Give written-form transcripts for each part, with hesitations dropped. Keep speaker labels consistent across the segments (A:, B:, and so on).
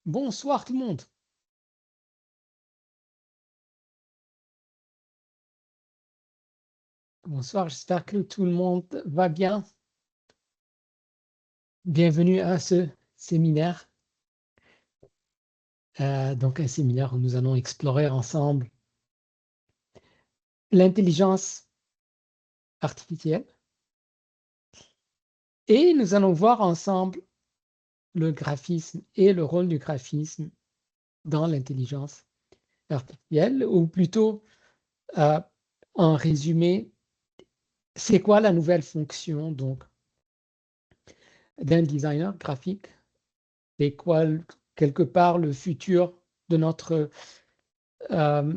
A: Bonsoir tout le monde. Bonsoir, j'espère que tout le monde va bien. Bienvenue à ce séminaire. Donc un séminaire où nous allons explorer ensemble l'intelligence artificielle et nous allons voir ensemble le graphisme et le rôle du graphisme dans l'intelligence artificielle, ou plutôt, euh, en résumé, c'est quoi la nouvelle fonction donc d'un designer graphique? C'est quoi quelque part le futur de notre euh,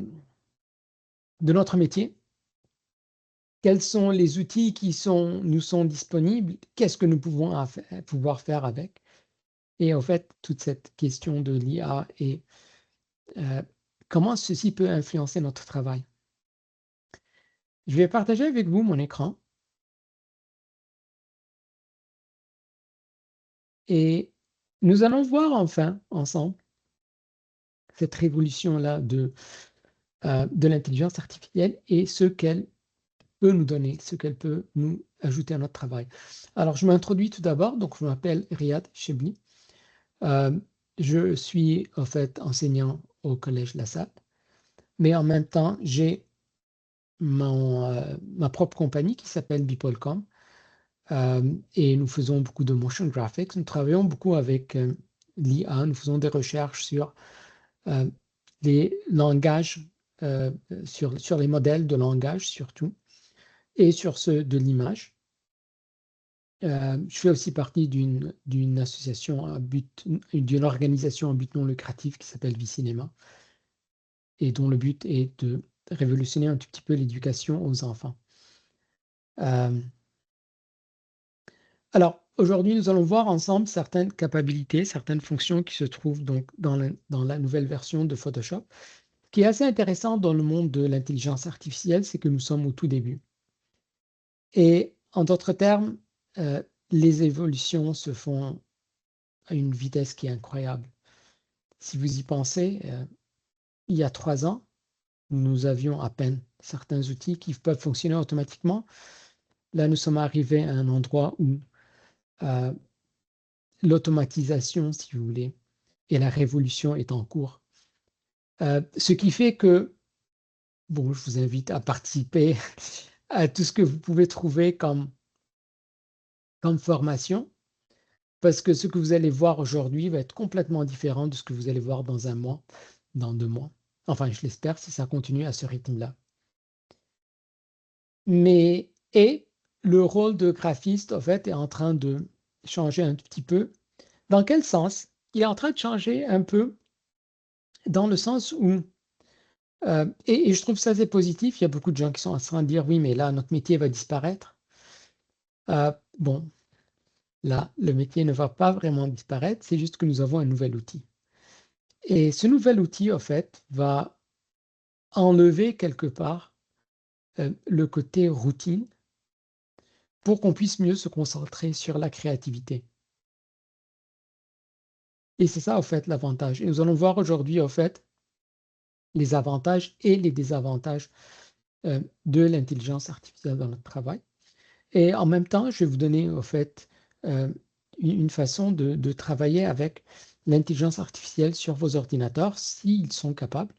A: de notre métier? Quels sont les outils qui nous sont disponibles? Qu'est-ce que nous pouvons pouvoir faire avec? Et en fait, toute cette question de l'IA et euh, comment ceci peut influencer notre travail. Je vais partager avec vous mon écran et nous allons voir enfin ensemble cette révolution-là de l'intelligence artificielle et ce qu'elle peut nous donner, ce qu'elle peut nous ajouter à notre travail. Alors, je m'introduis tout d'abord, donc je m'appelle Riyad Chebli. Euh, je suis en fait enseignant au Collège La Salle, mais en même temps, j'ai ma propre compagnie qui s'appelle Bipolcom, et nous faisons beaucoup de motion graphics. Nous travaillons beaucoup avec l'IA, nous faisons des recherches sur euh, les langages, sur les modèles de langage surtout, et sur ceux de l'image. Je fais aussi partie d'une association d'une organisation à but non lucratif qui s'appelle Vicinema et dont le but est de révolutionner un tout petit peu l'éducation aux enfants. Euh, alors, aujourd'hui, nous allons voir ensemble certaines capacités, certaines fonctions qui se trouvent donc dans la nouvelle version de Photoshop. Ce qui est assez intéressant dans le monde de l'intelligence artificielle, c'est que nous sommes au tout début. Et en d'autres termes, les évolutions se font à une vitesse qui est incroyable. Si vous y pensez, il y a 3 ans, nous avions à peine certains outils qui peuvent fonctionner automatiquement. Là, nous sommes arrivés à un endroit où euh, l'automatisation, si vous voulez, et la révolution est en cours. Ce qui fait que, bon, je vous invite à participer à tout ce que vous pouvez trouver comme formation, parce que ce que vous allez voir aujourd'hui va être complètement différent de ce que vous allez voir dans un mois, dans 2 mois. Enfin, je l'espère si ça continue à ce rythme-là. Et le rôle de graphiste, en fait, est en train de changer un tout petit peu. Dans quel sens? Il est en train de changer un peu dans le sens où, et je trouve ça assez positif, il y a beaucoup de gens qui sont en train de dire, oui, mais là, notre métier va disparaître. Bon, là, le métier ne va pas vraiment disparaître, c'est juste que nous avons un nouvel outil. Et ce nouvel outil, en fait, va enlever quelque part le côté routine pour qu'on puisse mieux se concentrer sur la créativité. Et c'est ça, en fait, l'avantage. Et nous allons voir aujourd'hui, en fait, les avantages et les désavantages de l'intelligence artificielle dans notre travail. Et en même temps, je vais vous donner, en fait, euh, une façon de travailler avec l'intelligence artificielle sur vos ordinateurs, s'ils sont capables.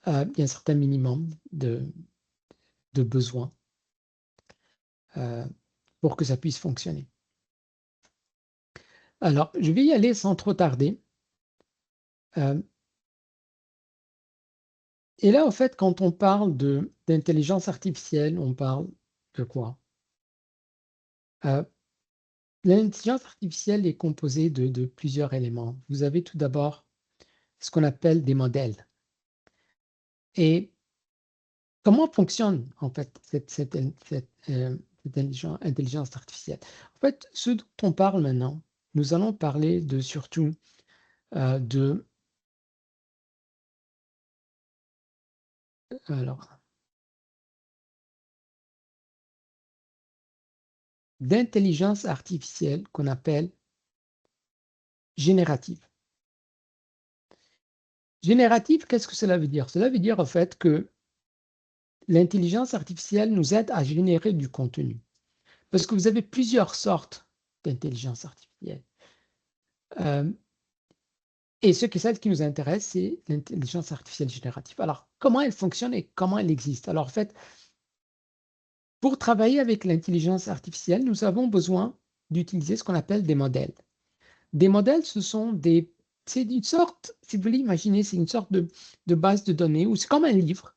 A: Il y a un certain minimum de besoins euh, pour que ça puisse fonctionner. Alors, je vais y aller sans trop tarder. Euh, et là, en fait, quand on parle d'intelligence artificielle, on parle de quoi? Euh, L'intelligence artificielle est composée de plusieurs éléments. Vous avez tout d'abord ce qu'on appelle des modèles. Et comment fonctionne en fait cette intelligence artificielle? En fait, ce dont on parle maintenant, nous allons parler surtout de, alors, d'intelligence artificielle qu'on appelle générative. Génératif, qu'est-ce que cela veut dire? Cela veut dire en fait que l'intelligence artificielle nous aide à générer du contenu. Parce que vous avez plusieurs sortes d'intelligence artificielle. Euh, et celle qui nous intéresse, c'est l'intelligence artificielle générative. Alors, comment elle fonctionne et comment elle existe? Alors, en fait, pour travailler avec l'intelligence artificielle, nous avons besoin d'utiliser ce qu'on appelle des modèles. Des modèles, c'est une sorte, si vous voulez imaginer, c'est une sorte de base de données, ou c'est comme un livre,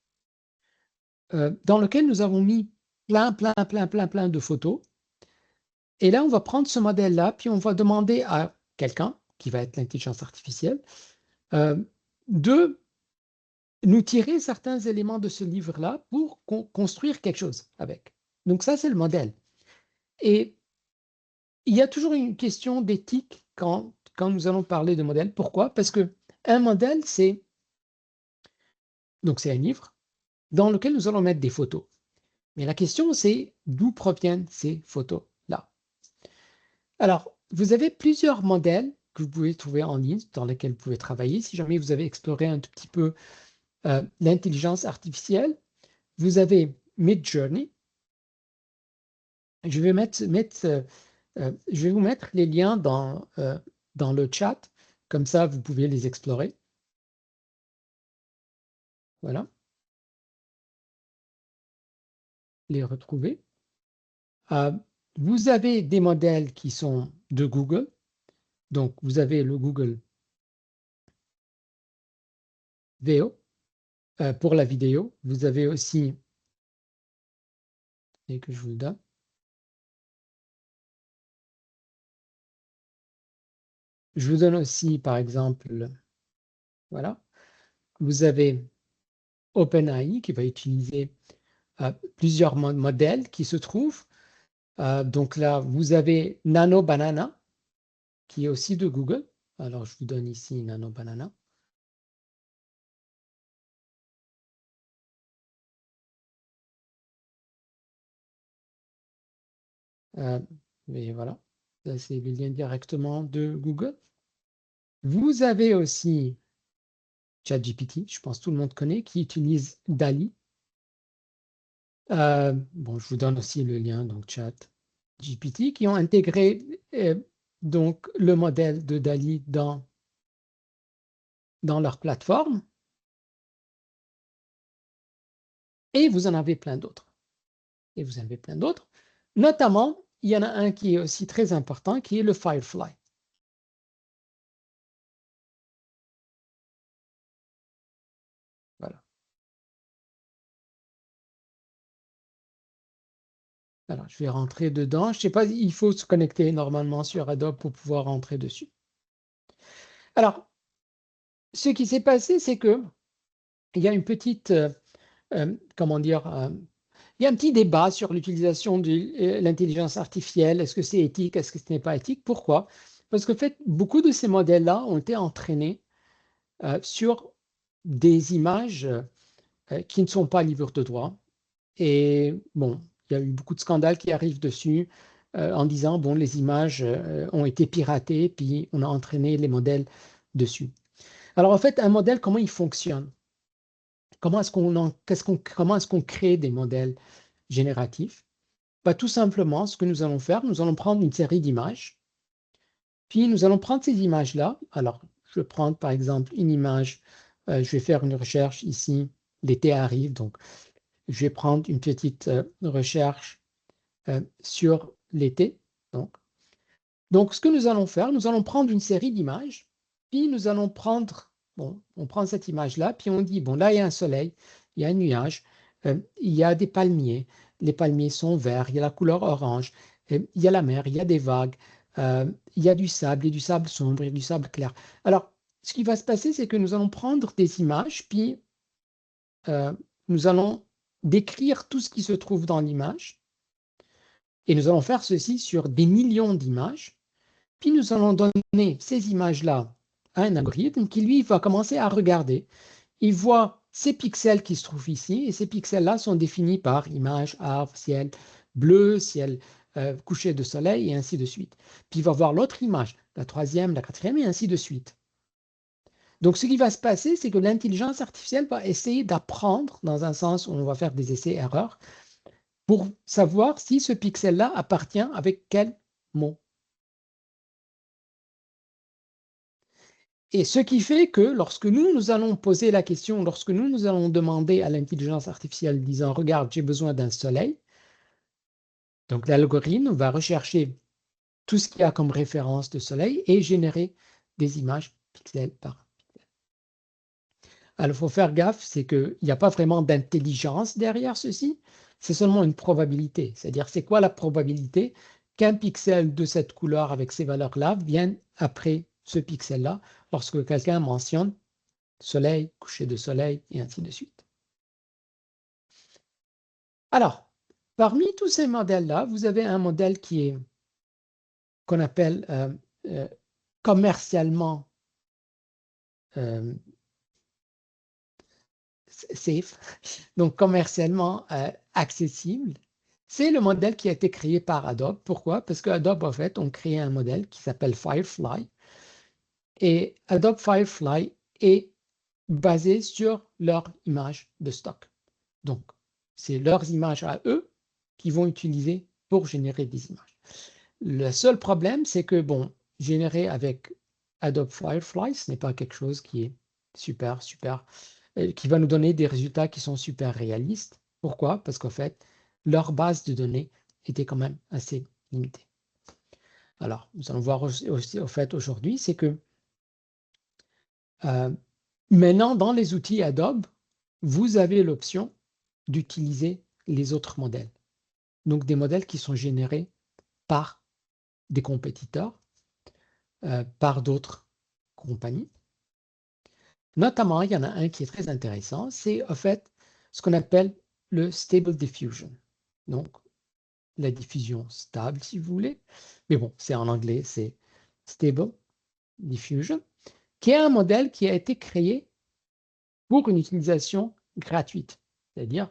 A: dans lequel nous avons mis plein de photos. Et là, on va prendre ce modèle-là, puis on va demander à quelqu'un, qui va être l'intelligence artificielle, euh, de nous tirer certains éléments de ce livre-là pour construire quelque chose avec. Donc ça, c'est le modèle. Et il y a toujours une question d'éthique quand nous allons parler de modèle. Pourquoi? Parce que un modèle, c'est un livre dans lequel nous allons mettre des photos. Mais la question, c'est d'où proviennent ces photos-là? Alors, vous avez plusieurs modèles que vous pouvez trouver en ligne, dans lesquels vous pouvez travailler. Si jamais vous avez exploré un tout petit peu l'intelligence artificielle, vous avez Midjourney. Je vais je vais vous mettre les liens dans le chat, comme ça vous pouvez les explorer. Voilà, les retrouver. Vous avez des modèles qui sont de Google. Donc, vous avez le Google VO pour la vidéo. Vous avez aussi, et que je vous le donne, je vous donne aussi, par exemple, voilà, vous avez OpenAI qui va utiliser plusieurs modèles qui se trouvent. Donc là, vous avez Nano Banana, qui est aussi de Google. Alors, je vous donne ici Nano Banana. Et voilà, ça c'est le lien directement de Google. Vous avez aussi ChatGPT, je pense que tout le monde connaît, qui utilise DALL-E. Bon, je vous donne aussi le lien, donc ChatGPT, qui ont intégré donc le modèle de DALL-E dans leur plateforme. Et vous en avez plein d'autres. Et vous en avez plein d'autres. Notamment, il y en a un qui est aussi très important, qui est le Firefly. Voilà. Alors, je vais rentrer dedans. Je ne sais pas, il faut se connecter normalement sur Adobe pour pouvoir rentrer dessus. Alors, ce qui s'est passé, c'est que il y a une petite, comment dire, il y a un petit débat sur l'utilisation de l'intelligence artificielle. Est-ce que c'est éthique? Est-ce que ce n'est pas éthique? Pourquoi? Parce que, en fait, beaucoup de ces modèles-là ont été entraînés sur des images qui ne sont pas libres de droit. Et bon, il y a eu beaucoup de scandales qui arrivent dessus en disant, bon, les images ont été piratées, puis on a entraîné les modèles dessus. Alors en fait, un modèle, comment il fonctionne? Comment est-ce qu'on crée des modèles génératifs? Bah, tout simplement, ce que nous allons faire, nous allons prendre une série d'images, puis nous allons prendre ces images-là. Alors, je vais prendre par exemple une image, je vais faire une recherche ici, l'été arrive, donc je vais prendre une petite recherche sur l'été. Donc, ce que nous allons faire, nous allons prendre une série d'images, puis nous allons prendre, bon, on prend cette image-là, puis on dit, bon, là, il y a un soleil, il y a un nuage, il y a des palmiers, les palmiers sont verts, il y a la couleur orange, il y a la mer, il y a des vagues, il y a du sable sombre, il y a du sable clair. Alors, ce qui va se passer, c'est que nous allons prendre des images, puis nous allons décrire tout ce qui se trouve dans l'image, et nous allons faire ceci sur des millions d'images, puis nous allons donner ces images-là à un algorithme qui, lui, va commencer à regarder. Il voit ces pixels qui se trouvent ici, et ces pixels-là sont définis par image, arbre, ciel bleu, ciel coucher de soleil, et ainsi de suite. Puis il va voir l'autre image, la troisième, la quatrième, et ainsi de suite. Donc, ce qui va se passer, c'est que l'intelligence artificielle va essayer d'apprendre dans un sens où on va faire des essais-erreurs pour savoir si ce pixel-là appartient avec quel mot. Et ce qui fait que lorsque nous allons poser la question, lorsque nous allons demander à l'intelligence artificielle disant, regarde, j'ai besoin d'un soleil, donc l'algorithme va rechercher tout ce qu'il y a comme référence de soleil et générer des images pixel par pixel. Alors, il faut faire gaffe, c'est qu'il n'y a pas vraiment d'intelligence derrière ceci, c'est seulement une probabilité. C'est-à-dire, c'est quoi la probabilité qu'un pixel de cette couleur avec ces valeurs-là vienne après ce pixel-là lorsque quelqu'un mentionne soleil, coucher de soleil, et ainsi de suite. Alors, parmi tous ces modèles-là, vous avez un modèle qui est qu'on appelle commercialement safe, donc commercialement accessible. C'est le modèle qui a été créé par Adobe. Pourquoi? Parce que Adobe, en fait, ont créé un modèle qui s'appelle Firefly. Et Adobe Firefly est basé sur leur image de stock. Donc, c'est leurs images à eux qu'ils vont utiliser pour générer des images. Le seul problème, c'est que, bon, générer avec Adobe Firefly, ce n'est pas quelque chose qui est super, qui va nous donner des résultats qui sont super réalistes. Pourquoi? Parce qu'en fait, leur base de données était quand même assez limitée. Alors, nous allons voir aussi au fait aujourd'hui, c'est que maintenant, dans les outils Adobe, vous avez l'option d'utiliser les autres modèles. Donc, des modèles qui sont générés par des compétiteurs, par d'autres compagnies. Notamment, il y en a un qui est très intéressant, c'est en fait ce qu'on appelle le Stable Diffusion. Donc, la diffusion stable, si vous voulez. Mais bon, c'est en anglais, c'est Stable Diffusion, qui est un modèle qui a été créé pour une utilisation gratuite. C'est-à-dire,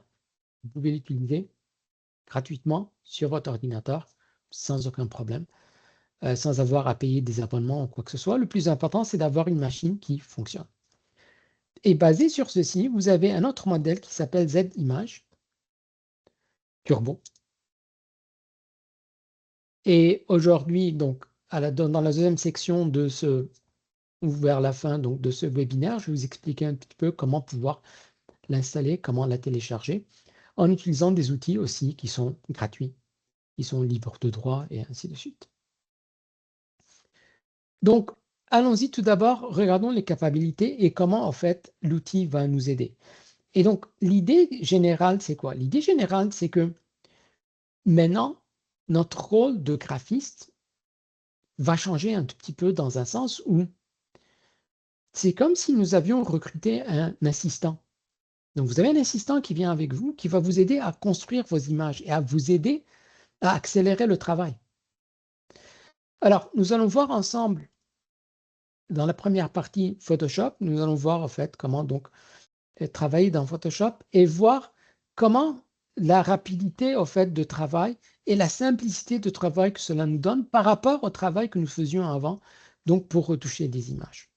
A: vous pouvez l'utiliser gratuitement sur votre ordinateur sans aucun problème, sans avoir à payer des abonnements ou quoi que ce soit. Le plus important, c'est d'avoir une machine qui fonctionne. Et basé sur ceci, vous avez un autre modèle qui s'appelle Z-Image Turbo. Et aujourd'hui, donc, dans la deuxième section de ce, ou vers la fin donc, de ce webinaire, je vais vous expliquer un petit peu comment pouvoir l'installer, comment la télécharger, en utilisant des outils aussi qui sont gratuits, qui sont libres de droit et ainsi de suite. Donc, allons-y tout d'abord, regardons les capacités et comment en fait l'outil va nous aider. Et donc, l'idée générale, c'est quoi? L'idée générale, c'est que maintenant, notre rôle de graphiste va changer un tout petit peu dans un sens où c'est comme si nous avions recruté un assistant. Donc, vous avez un assistant qui vient avec vous, qui va vous aider à construire vos images et à vous aider à accélérer le travail. Alors, nous allons voir ensemble, dans la première partie Photoshop, nous allons voir en fait comment donc travailler dans Photoshop et voir comment la rapidité en fait de travail et la simplicité de travail que cela nous donne par rapport au travail que nous faisions avant, donc pour retoucher des images.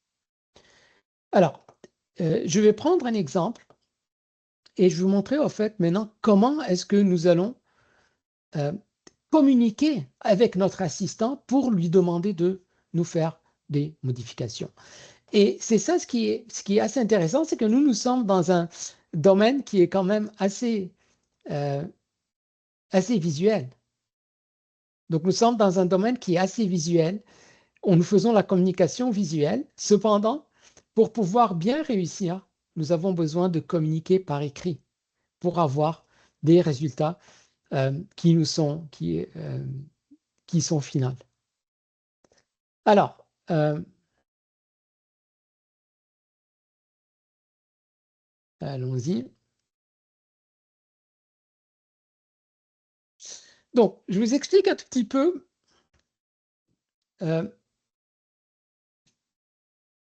A: Alors, je vais prendre un exemple et je vais vous montrer en fait maintenant comment est-ce que nous allons communiquer avec notre assistant pour lui demander de nous faire des modifications. Et c'est ça ce qui est assez intéressant, c'est que nous sommes dans un domaine qui est quand même assez visuel. Donc nous sommes dans un domaine qui est assez visuel, où nous faisons la communication visuelle. Cependant, pour pouvoir bien réussir, nous avons besoin de communiquer par écrit pour avoir des résultats qui sont finaux. Alors, allons-y. Donc, je vous explique un tout petit peu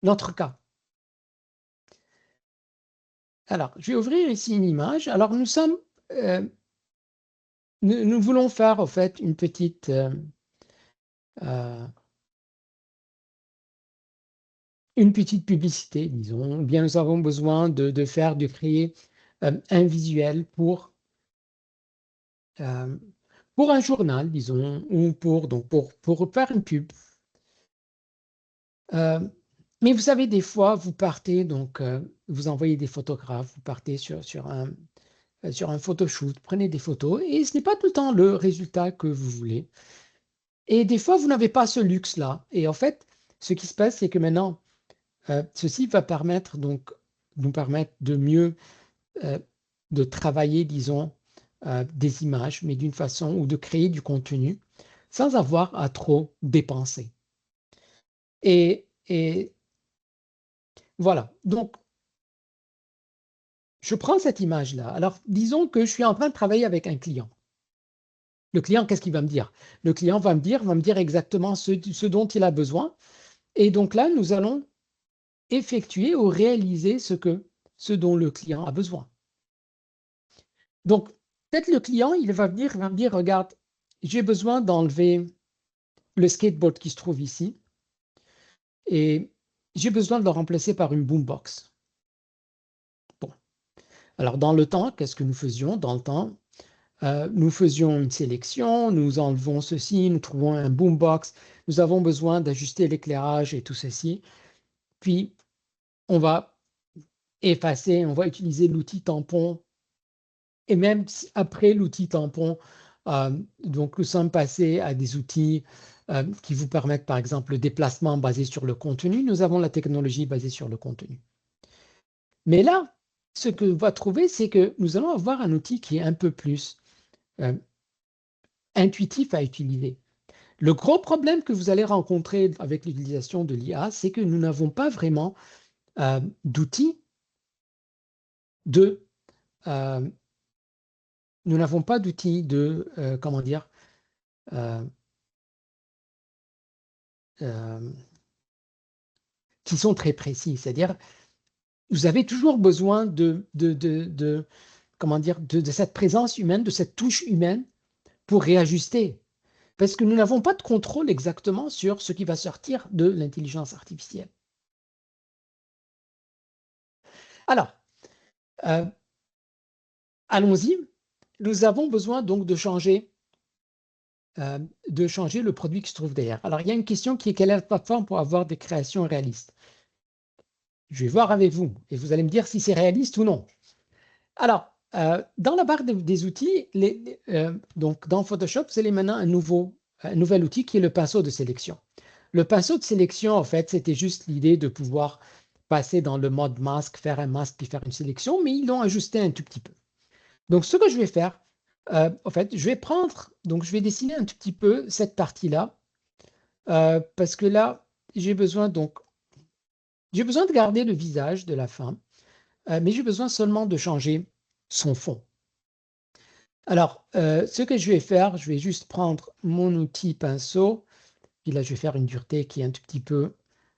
A: notre cas. Alors, je vais ouvrir ici une image. Alors, nous voulons faire, en fait, une petite une petite publicité, disons, ou bien nous avons besoin de créer un visuel euh, pour un journal, disons, ou pour faire une pub. Euh, mais vous savez, des fois, vous partez, vous envoyez des photographes, vous partez sur un photoshoot, prenez des photos, et ce n'est pas tout le temps le résultat que vous voulez. Et des fois, vous n'avez pas ce luxe-là. Et en fait, ce qui se passe, c'est que maintenant, ceci va nous permettre de mieux euh, de travailler, disons, des images, mais d'une façon ou de créer du contenu sans avoir à trop dépenser. Et voilà. Donc, je prends cette image-là. Alors, disons que je suis en train de travailler avec un client. Le client, qu'est-ce qu'il va me dire? Le client va me dire exactement ce dont il a besoin. Et donc là, nous allons effectuer ou réaliser ce dont le client a besoin. Donc, peut-être le client, il va me dire, regarde, j'ai besoin d'enlever le skateboard qui se trouve ici et j'ai besoin de le remplacer par une boombox. Bon. Alors, dans le temps, qu'est-ce que nous faisions? Dans le temps, nous faisions une sélection, nous enlevons ceci, nous trouvons un boombox, nous avons besoin d'ajuster l'éclairage et tout ceci. Puis, on va effacer, on va utiliser l'outil tampon. Et même après l'outil tampon, donc nous sommes passés à des outils qui vous permettent, par exemple, le déplacement basé sur le contenu. Nous avons la technologie basée sur le contenu. Mais là, ce que va trouver, c'est que nous allons avoir un outil qui est un peu plus euh, intuitif à utiliser. Le gros problème que vous allez rencontrer avec l'utilisation de l'IA, c'est que nous n'avons pas vraiment d'outils de, euh, nous n'avons pas d'outils de, comment dire, euh, euh, qui sont très précis. C'est-à-dire, vous avez toujours besoin comment dire, de cette présence humaine, de cette touche humaine pour réajuster. Parce que nous n'avons pas de contrôle exactement sur ce qui va sortir de l'intelligence artificielle. Alors, euh, allons-y. Nous avons besoin donc de changer le produit qui se trouve derrière. Alors, il y a une question qui est quelle est la plateforme pour avoir des créations réalistes? Je vais voir avec vous et vous allez me dire si c'est réaliste ou non. Alors, dans la barre des outils, donc dans Photoshop, vous avez maintenant un nouvel outil qui est le pinceau de sélection. Le pinceau de sélection, en fait, c'était juste l'idée de pouvoir passer dans le mode masque, faire un masque puis faire une sélection, mais ils l'ont ajusté un tout petit peu. Donc, ce que je vais faire, en fait, donc je vais dessiner un tout petit peu cette partie-là, parce que là, j'ai besoin de garder le visage de la femme, mais j'ai besoin seulement de changer son fond. Alors, ce que je vais faire, je vais juste prendre mon outil pinceau, puis là, je vais faire une dureté qui est un tout petit peu,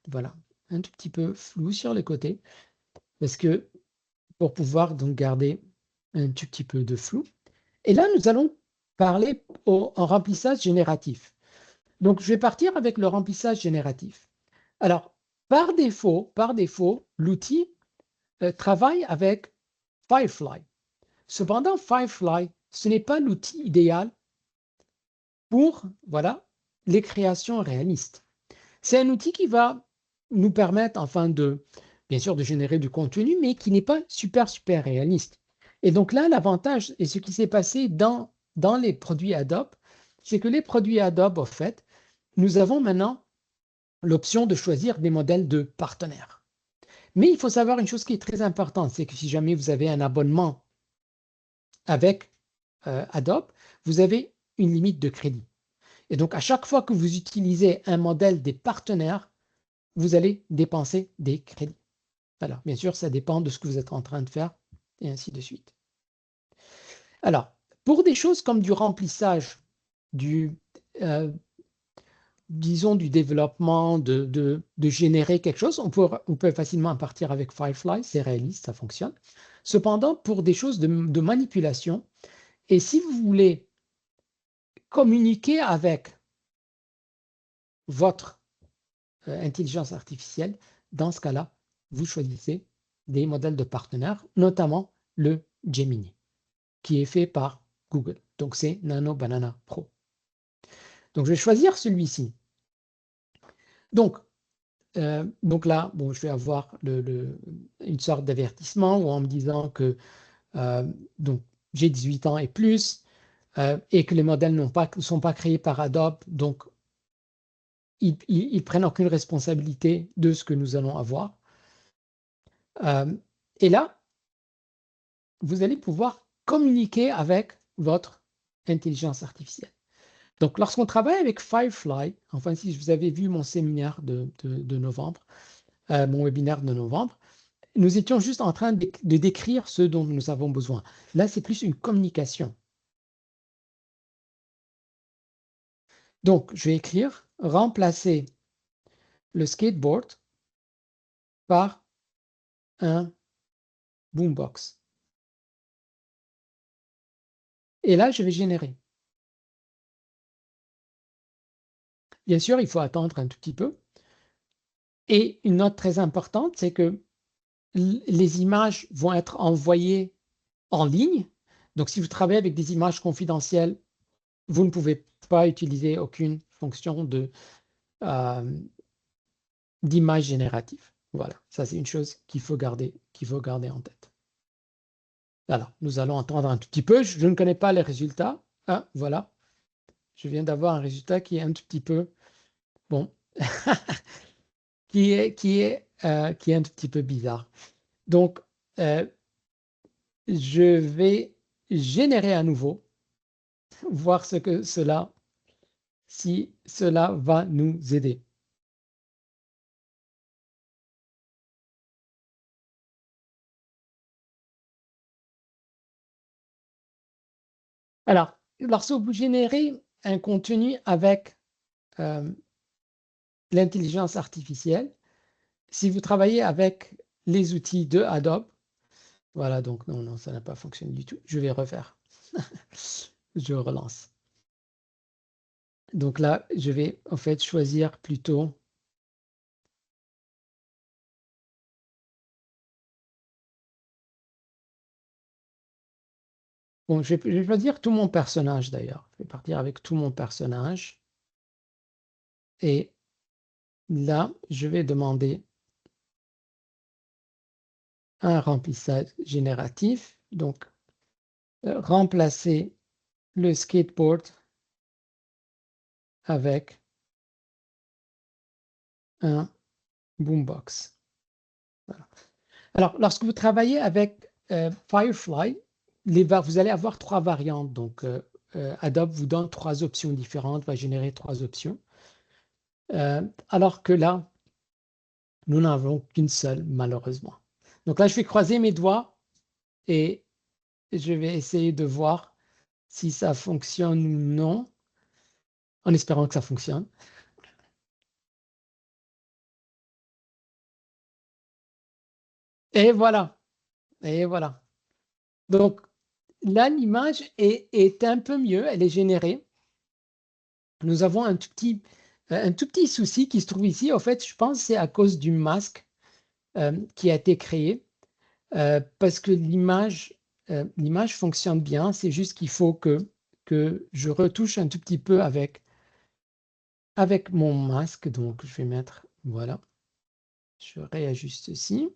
A: voilà, un tout petit peu floue sur les côtés, parce que pour pouvoir donc garder un tout petit peu de flou. Et là, nous allons parler en remplissage génératif. Donc, je vais partir avec le remplissage génératif. Alors, par défaut, l'outil travaille avec Firefly. Cependant, Firefly, ce n'est pas l'outil idéal pour voilà, les créations réalistes. C'est un outil qui va nous permettre, enfin, bien sûr, de générer du contenu, mais qui n'est pas super, super réaliste. Et donc là, l'avantage, et ce qui s'est passé dans les produits Adobe, c'est que les produits Adobe, en fait, nous avons maintenant l'option de choisir des modèles de partenaires. Mais il faut savoir une chose qui est très importante, c'est que si jamais vous avez un abonnement avec Adobe, vous avez une limite de crédit. Et donc, à chaque fois que vous utilisez un modèle des partenaires, vous allez dépenser des crédits. Alors, bien sûr, ça dépend de ce que vous êtes en train de faire, et ainsi de suite. Alors, pour des choses comme du remplissage, euh, disons du développement, de générer quelque chose, on peut facilement partir avec Firefly, c'est réaliste, ça fonctionne. Cependant, pour des choses de manipulation, et si vous voulez communiquer avec votre intelligence artificielle, dans ce cas-là, vous choisissez des modèles de partenaires, notamment le Gemini, qui est fait par Google. Donc, c'est Nano Banana Pro. Donc, je vais choisir celui-ci. Donc là, bon, je vais avoir une sorte d'avertissement en me disant que donc, j'ai 18 ans et plus et que les modèles ne sont pas créés par Adobe, donc ils prennent aucune responsabilité de ce que nous allons avoir. Et là, vous allez pouvoir communiquer avec votre intelligence artificielle. Donc, lorsqu'on travaille avec Firefly, enfin, si vous avez vu mon séminaire de novembre, mon webinaire de novembre, nous étions juste en train de décrire ce dont nous avons besoin. Là, c'est plus une communication. Donc, je vais écrire remplacer le skateboard par un boombox. Et là, je vais générer. Bien sûr, il faut attendre un tout petit peu. Et une note très importante, c'est que les images vont être envoyées en ligne. Donc, si vous travaillez avec des images confidentielles, vous ne pouvez pas utiliser aucune fonction d'image générative. Voilà, ça c'est une chose qu'il faut garder en tête. Alors, nous allons attendre un tout petit peu. Je ne connais pas les résultats. Ah, voilà. Je viens d'avoir un résultat qui est un tout petit peu, bon, qui est un tout petit peu bizarre. Donc, je vais générer à nouveau, voir si cela va nous aider. Alors, lorsque vous générez un contenu avec l'intelligence artificielle, si vous travaillez avec les outils de Adobe, voilà, donc non, ça n'a pas fonctionné du tout. Je vais refaire. Je relance. Donc là, je vais en fait choisir plutôt bon, je vais choisir tout mon personnage d'ailleurs. Je vais partir avec tout mon personnage. Et là, je vais demander un remplissage génératif. Donc, remplacer le skateboard avec un boombox. Voilà. Alors, lorsque vous travaillez avec Firefly, vous allez avoir 3 variantes. Donc, Adobe vous donne 3 options différentes, va générer 3 options. Alors que là, nous n'avons qu'une seule, malheureusement. Donc là, je vais croiser mes doigts et je vais essayer de voir si ça fonctionne ou non, en espérant que ça fonctionne. Et voilà. Et voilà. Donc, là, l'image est un peu mieux, elle est générée. Nous avons un tout petit souci qui se trouve ici. En fait, je pense que c'est à cause du masque qui a été créé, parce que l'image fonctionne bien. C'est juste qu'il faut que je retouche un tout petit peu avec mon masque. Donc, je vais mettre, voilà, je réajuste ceci.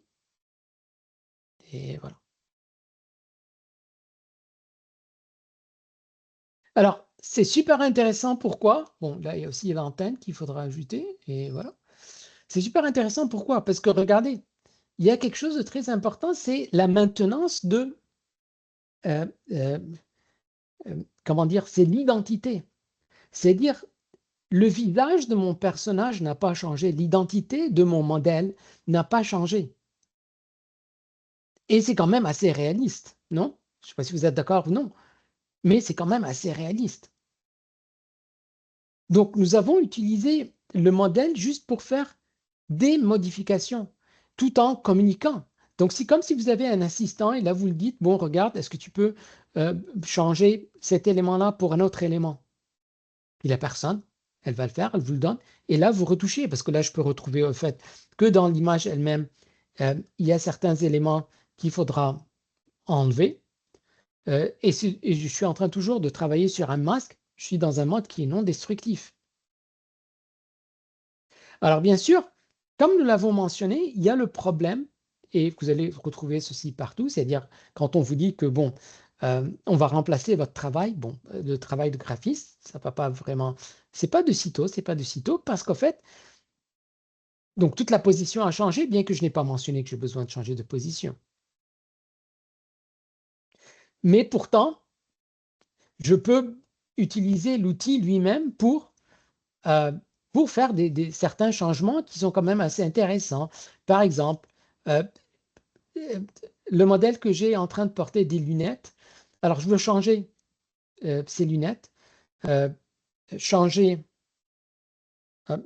A: Et voilà. Alors, c'est super intéressant. Pourquoi? Bon, là, il y a aussi l'antenne qu'il faudra ajouter. Et voilà. C'est super intéressant. Pourquoi? Parce que regardez, il y a quelque chose de très important, c'est la maintenance euh, euh, comment dire, c'est l'identité. C'est-à-dire, le visage de mon personnage n'a pas changé, l'identité de mon modèle n'a pas changé. Et c'est quand même assez réaliste, non? Je ne sais pas si vous êtes d'accord ou non, mais c'est quand même assez réaliste. Donc, nous avons utilisé le modèle juste pour faire des modifications, tout en communiquant. Donc, c'est comme si vous avez un assistant et là, vous le dites, bon, regarde, est-ce que tu peux changer cet élément-là pour un autre élément? Et la personne, elle va le faire, elle vous le donne. Et là, vous retouchez, parce que là, je peux retrouver au fait que dans l'image elle-même, il y a certains éléments qu'il faudra enlever. Et je suis en train toujours de travailler sur un masque. Je suis dans un mode qui est non destructif. Alors bien sûr, comme nous l'avons mentionné, il y a le problème, et vous allez retrouver ceci partout, c'est-à-dire quand on vous dit que bon, on va remplacer votre travail, bon, le travail de graphiste, ça va pas vraiment, c'est pas de sitôt, parce qu'en fait, donc toute la position a changé, bien que je n'ai pas mentionné que j'ai besoin de changer de position. Mais pourtant, je peux utiliser l'outil lui-même euh, pour faire certains changements qui sont quand même assez intéressants. Par exemple, euh, euh, le modèle que j'ai est en train de porter des lunettes. Alors, je veux changer ces lunettes, euh, changer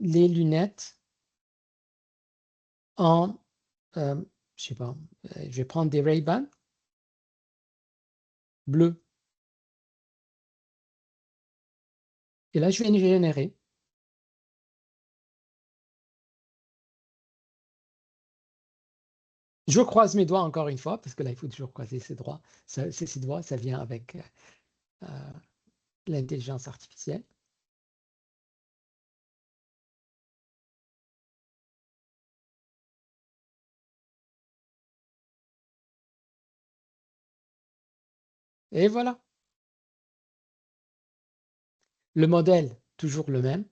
A: les lunettes en, je sais pas, je vais prendre des Ray-Ban bleus. Et là, je vais générer. Je croise mes doigts encore une fois, parce que là, il faut toujours croiser ses doigts. Ses doigts, ça vient avec euh, l'intelligence artificielle. Et voilà. Le modèle, toujours le même.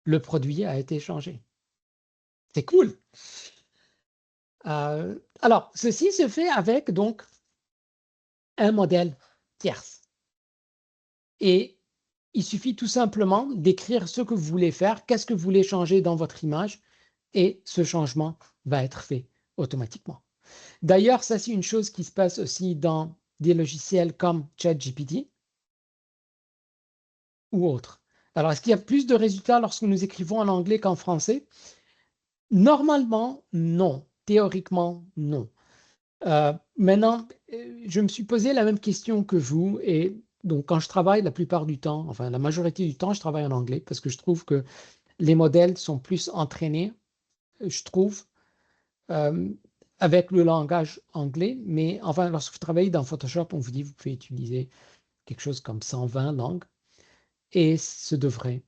A: Le produit a été changé. C'est cool. Alors, ceci se fait avec donc un modèle tierce. Et il suffit tout simplement d'écrire ce que vous voulez faire, qu'est-ce que vous voulez changer dans votre image, et ce changement va être fait automatiquement. D'ailleurs, ça c'est une chose qui se passe aussi dans des logiciels comme ChatGPT ou autres. Alors, est-ce qu'il y a plus de résultats lorsque nous écrivons en anglais qu'en français? Normalement, non. Théoriquement, non. Maintenant, je me suis posé la même question que vous, et donc quand je travaille la plupart du temps, enfin la majorité du temps, je travaille en anglais parce que je trouve que les modèles sont plus entraînés, je trouve, euh, avec le langage anglais. Mais enfin, lorsque vous travaillez dans Photoshop, on vous dit que vous pouvez utiliser quelque chose comme 120 langues et ça devrait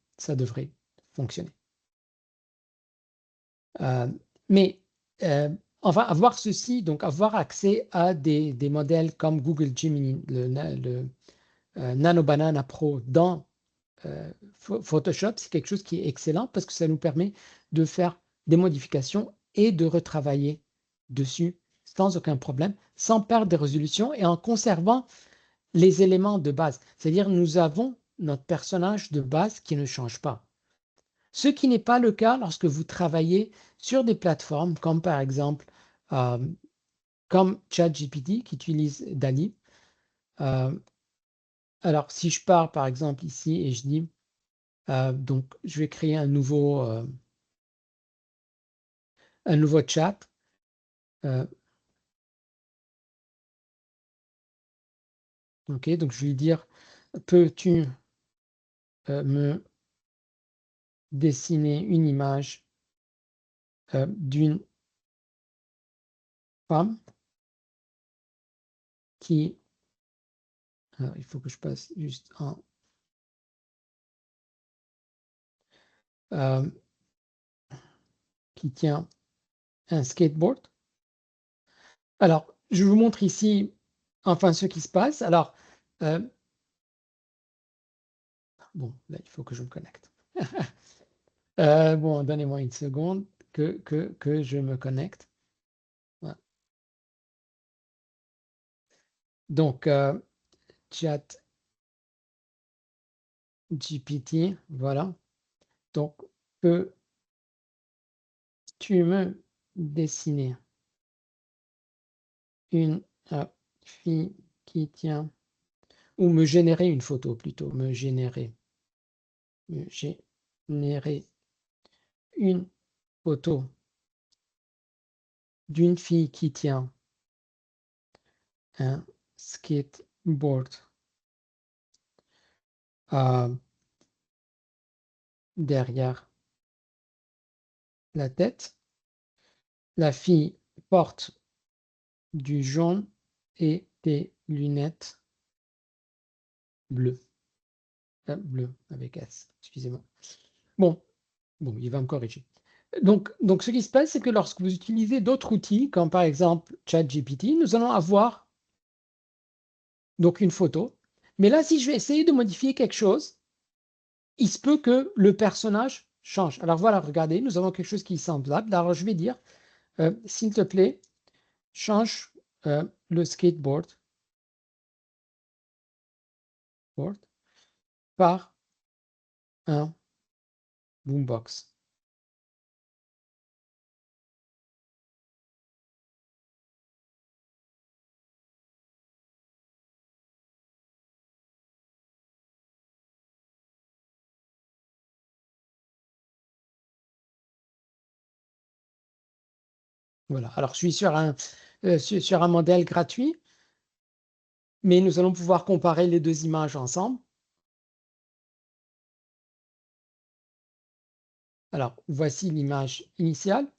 A: fonctionner. Euh, mais euh, enfin, avoir ceci, donc avoir accès à des modèles comme Google Gemini, le Nano Banana Pro dans Photoshop, c'est quelque chose qui est excellent parce que ça nous permet de faire des modifications et de retravailler dessus sans aucun problème, sans perdre de résolution et en conservant les éléments de base. C'est-à-dire nous avons notre personnage de base qui ne change pas. Ce qui n'est pas le cas lorsque vous travaillez sur des plateformes comme par exemple euh, comme ChatGPT qui utilise DALL-E. Euh, alors si je pars par exemple ici et je dis donc je vais créer un nouveau chat. Ok, donc je vais lui dire peux-tu me dessiner une image d'une femme qui alors, il faut que je passe juste en euh, qui tient un skateboard. Alors, je vous montre ici enfin ce qui se passe. Alors, euh, bon, là, il faut que je me connecte. Bon, donnez-moi une seconde que je me connecte. Voilà. Donc, chat GPT, voilà. Donc, peux-tu me dessiner une fille qui tient, ou me générer une photo plutôt, me générer une photo d'une fille qui tient un skateboard derrière la tête. La fille porte du jaune et des lunettes bleues. Bleu avec S, excusez-moi. Bon, il va me corriger. Donc, ce qui se passe, c'est que lorsque vous utilisez d'autres outils, comme par exemple ChatGPT, nous allons avoir donc une photo. Mais là, si je vais essayer de modifier quelque chose, il se peut que le personnage change. Alors voilà, regardez, nous avons quelque chose qui est semblable. Alors je vais dire, s'il te plaît, change le skateboard par un boombox. Voilà. Alors, je suis sur un modèle gratuit, mais nous allons pouvoir comparer les deux images ensemble. Alors, voici l'image initiale.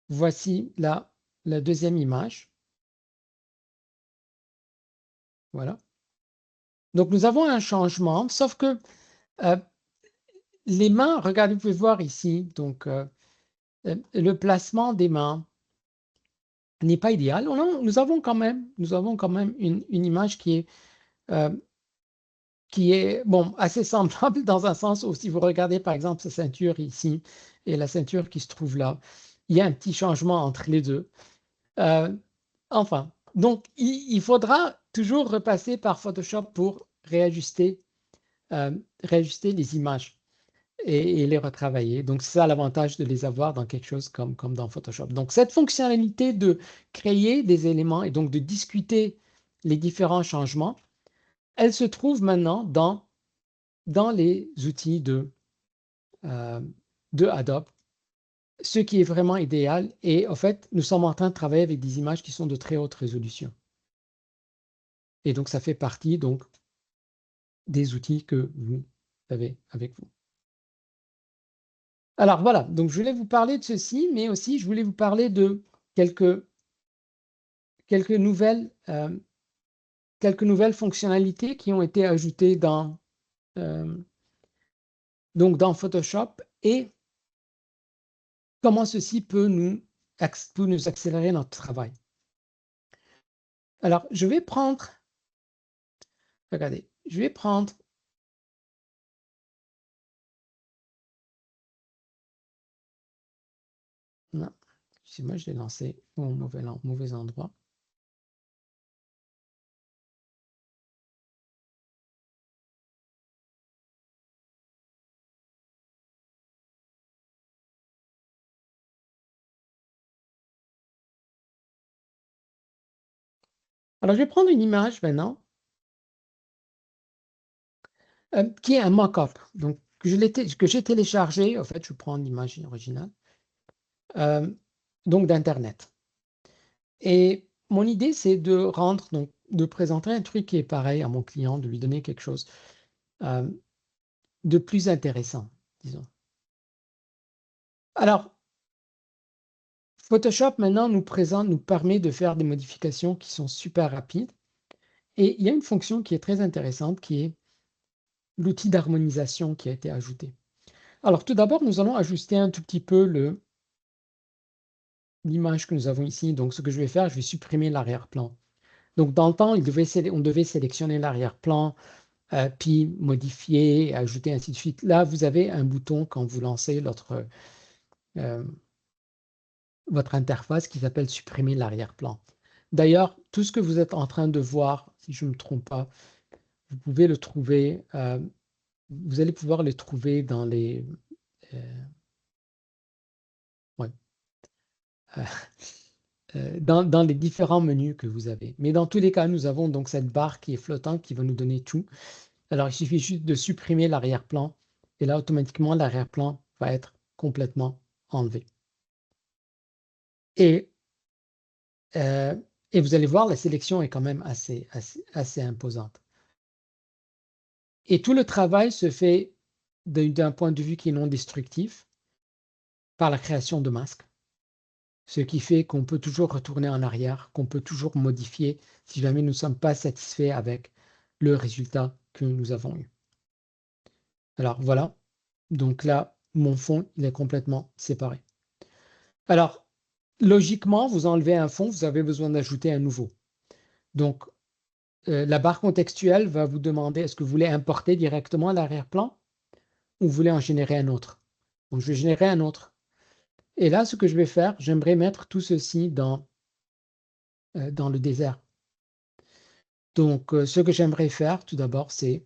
A: Voici la deuxième image. Voilà. Donc, nous avons un changement, sauf que les mains, regardez, vous pouvez voir ici, donc le placement des mains n'est pas idéal. Nous avons quand même une image qui est bon, assez semblable dans un sens où si vous regardez par exemple sa ceinture ici et la ceinture qui se trouve là, il y a un petit changement entre les deux. Enfin, donc il faudra toujours repasser par Photoshop pour réajuster les images et les retravailler. Donc c'est ça l'avantage de les avoir dans quelque chose comme dans Photoshop. Donc cette fonctionnalité de créer des éléments et donc de discuter les différents changements, elle se trouve maintenant dans les outils de Adobe, ce qui est vraiment idéal. Et en fait, nous sommes en train de travailler avec des images qui sont de très haute résolution. Et donc, ça fait partie donc, des outils que vous avez avec vous. Alors voilà, donc je voulais vous parler de ceci, mais aussi je voulais vous parler de quelques nouvelles, fonctionnalités qui ont été ajoutées donc dans Photoshop et comment ceci peut nous accélérer notre travail. Alors, regardez, non, excusez-moi, je l'ai lancé au mauvais endroit. Alors, je vais prendre une image maintenant, qui est un mock-up, donc que j'ai téléchargé, en fait, je prends l'image originale, donc d'Internet. Et mon idée, c'est de présenter un truc qui est pareil à mon client, de lui donner quelque chose de plus intéressant, disons. Alors, Photoshop maintenant nous permet de faire des modifications qui sont super rapides. Et il y a une fonction qui est très intéressante qui est l'outil d'harmonisation qui a été ajouté. Alors tout d'abord, nous allons ajuster un tout petit peu l'image que nous avons ici. Donc ce que je vais faire, je vais supprimer l'arrière-plan. Donc dans le temps, on devait sélectionner l'arrière-plan, puis modifier, ajouter, ainsi de suite. Là, vous avez un bouton quand vous lancez votre interface qui s'appelle supprimer l'arrière-plan. D'ailleurs, tout ce que vous êtes en train de voir, si je ne me trompe pas, vous pouvez le trouver, vous allez pouvoir le trouver dans les ouais, dans les différents menus que vous avez. Mais dans tous les cas, nous avons donc cette barre qui est flottante qui va nous donner tout. Alors, il suffit juste de supprimer l'arrière-plan et là, automatiquement, l'arrière-plan va être complètement enlevé. Et, euh, et vous allez voir, la sélection est quand même assez imposante. Et tout le travail se fait d'un point de vue qui est non destructif par la création de masques. Ce qui fait qu'on peut toujours retourner en arrière, qu'on peut toujours modifier si jamais nous ne sommes pas satisfaits avec le résultat que nous avons eu. Alors voilà, donc là, mon fond, il est complètement séparé. Alors, logiquement, vous enlevez un fond, vous avez besoin d'ajouter un nouveau. Donc, la barre contextuelle va vous demander est-ce que vous voulez importer directement l'arrière-plan ou vous voulez en générer un autre. Donc, je vais générer un autre. Et là, ce que je vais faire, j'aimerais mettre tout ceci dans le désert. Donc, ce que j'aimerais faire, tout d'abord, c'est,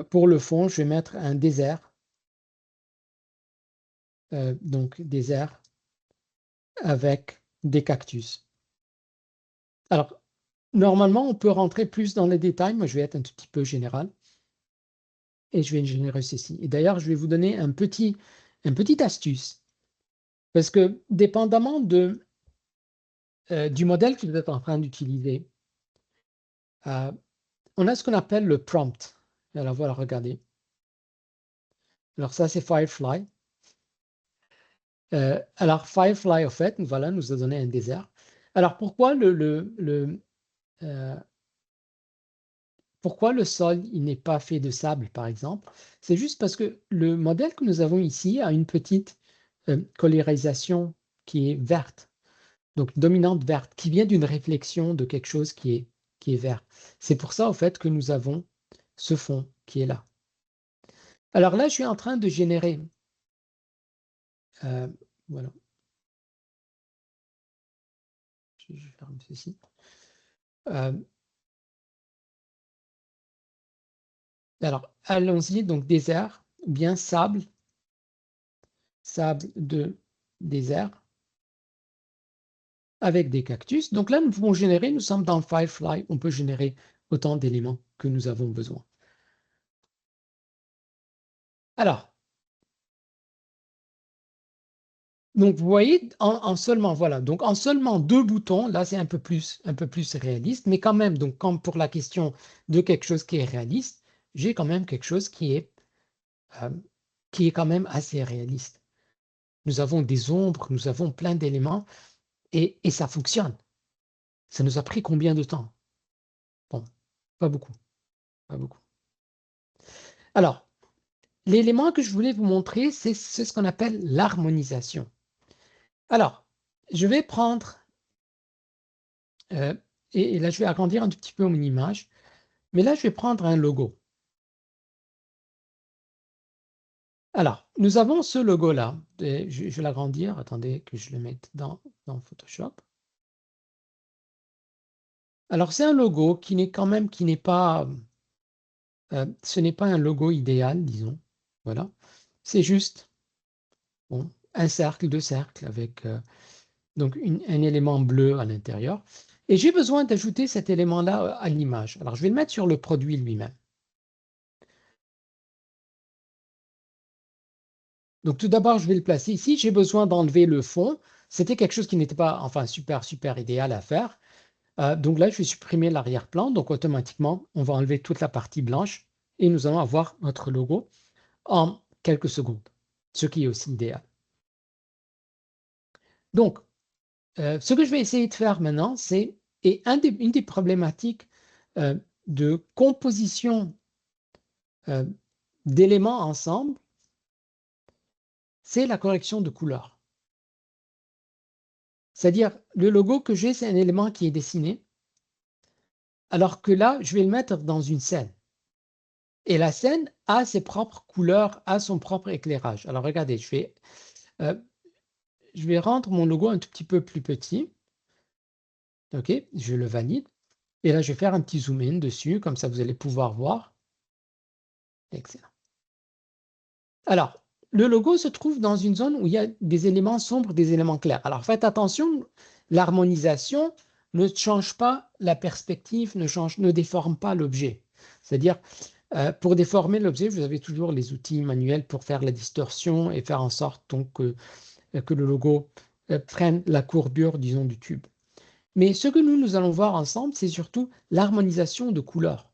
A: pour le fond, je vais mettre un désert. Donc, désert avec des cactus. Alors, normalement, on peut rentrer plus dans les détails. Moi, je vais être un tout petit peu général. Et je vais générer ceci. Et d'ailleurs, je vais vous donner une petite astuce. Parce que, dépendamment du modèle que vous êtes en train d'utiliser, on a ce qu'on appelle le prompt. Alors voilà, regardez. Alors ça, c'est Firefly. Alors Firefly, en fait, voilà, nous a donné un désert. Alors pourquoi pourquoi le sol il n'est pas fait de sable, par exemple? C'est juste parce que le modèle que nous avons ici a une petite colorisation qui est verte, donc dominante verte, qui vient d'une réflexion de quelque chose qui est vert. C'est pour ça, au fait, que nous avons ce fond qui est là. Alors là, je suis en train de générer. Voilà. Je ferme ceci. Alors, allons-y, donc désert, bien sable de désert avec des cactus. Donc là, nous pouvons générer, nous sommes dans Firefly, on peut générer autant d'éléments que nous avons besoin. Alors, donc vous voyez, en seulement, voilà, donc en seulement 2 boutons, là c'est un peu plus réaliste, mais quand même, donc comme pour la question de quelque chose qui est réaliste, j'ai quand même quelque chose euh, qui est quand même assez réaliste. Nous avons des ombres, nous avons plein d'éléments, et ça fonctionne. Ça nous a pris combien de temps? Bon, pas beaucoup, pas beaucoup. Alors, l'élément que je voulais vous montrer, c'est ce qu'on appelle l'harmonisation. Alors, je vais prendre, et là je vais agrandir un tout petit peu mon image, mais là je vais prendre un logo. Alors, nous avons ce logo-là. Je vais l'agrandir, attendez que je le mette dans Photoshop. Alors, c'est un logo qui n'est pas, ce n'est pas un logo idéal, disons. Voilà. C'est juste bon, un cercle, 2 cercles avec donc un élément bleu à l'intérieur. Et j'ai besoin d'ajouter cet élément-là à l'image. Alors, je vais le mettre sur le produit lui-même. Donc, tout d'abord, je vais le placer ici. J'ai besoin d'enlever le fond. C'était quelque chose qui n'était pas, enfin, super idéal à faire. Donc là, je vais supprimer l'arrière-plan. Donc, automatiquement, on va enlever toute la partie blanche et nous allons avoir notre logo en quelques secondes, ce qui est aussi idéal. Donc, ce que je vais essayer de faire maintenant, c'est, et une des problématiques de composition d'éléments ensemble, c'est la correction de couleur. C'est-à-dire, le logo que j'ai, c'est un élément qui est dessiné, alors que là, je vais le mettre dans une scène. Et la scène a ses propres couleurs, a son propre éclairage. Alors, regardez, je vais rendre mon logo un tout petit peu plus petit. OK, je le valide. Et là, je vais faire un petit zoom in dessus, comme ça vous allez pouvoir voir. Excellent. Alors, le logo se trouve dans une zone où il y a des éléments sombres, des éléments clairs. Alors, faites attention, l'harmonisation ne change pas la perspective, ne déforme pas l'objet. C'est-à-dire, pour déformer l'objet, vous avez toujours les outils manuels pour faire la distorsion et faire en sorte donc, que le logo prenne la courbure, disons, du tube. Mais ce que nous allons voir ensemble, c'est surtout l'harmonisation de couleurs.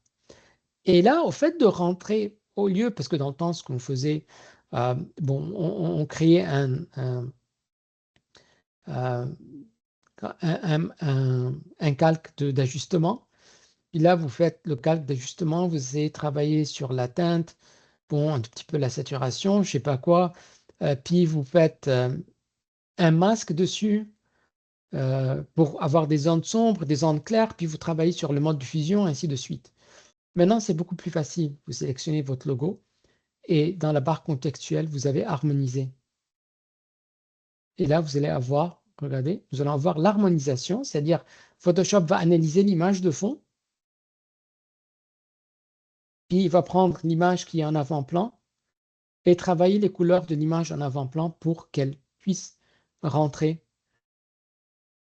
A: Et là, au fait de rentrer au lieu, parce que dans le temps, ce qu'on faisait, bon, on créait euh, un calque d'ajustement. Puis là, vous faites le calque d'ajustement, vous allez travailler sur la teinte, bon, un tout petit peu la saturation, je sais pas quoi. Puis vous faites un masque dessus pour avoir des zones sombres, des zones claires, puis vous travaillez sur le mode diffusion, ainsi de suite. Maintenant, c'est beaucoup plus facile. Vous sélectionnez votre logo et dans la barre contextuelle, vous avez harmonisé. Et là, vous allez avoir, regardez, nous allons avoir l'harmonisation, c'est-à-dire Photoshop va analyser l'image de fond, puis il va prendre l'image qui est en avant-plan et travailler les couleurs de l'image en avant-plan pour qu'elle puisse rentrer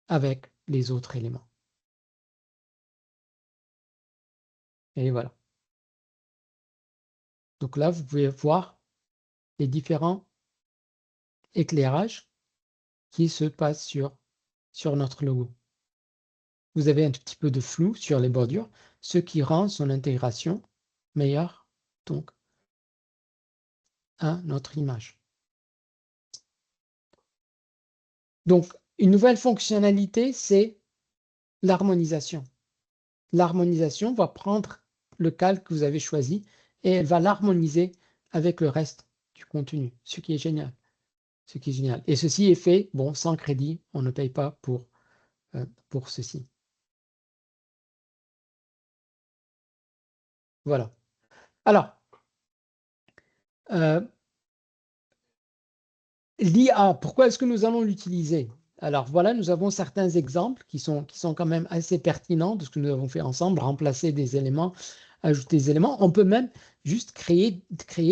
A: avec les autres éléments. Et voilà. Donc là, vous pouvez voir les différents éclairages qui se passent sur notre logo. Vous avez un tout petit peu de flou sur les bordures, ce qui rend son intégration meilleure donc à notre image. Donc, une nouvelle fonctionnalité, c'est l'harmonisation. L'harmonisation va prendre le calque que vous avez choisi et elle va l'harmoniser avec le reste du contenu, ce qui est génial. Ce qui est génial. Et ceci est fait, bon, sans crédit, on ne paye pas pour ceci. Voilà. Alors, l'IA, pourquoi est-ce que nous allons l'utiliser? Alors voilà, nous avons certains exemples qui sont quand même assez pertinents de ce que nous avons fait ensemble, remplacer des éléments, ajouter des éléments. On peut même juste créer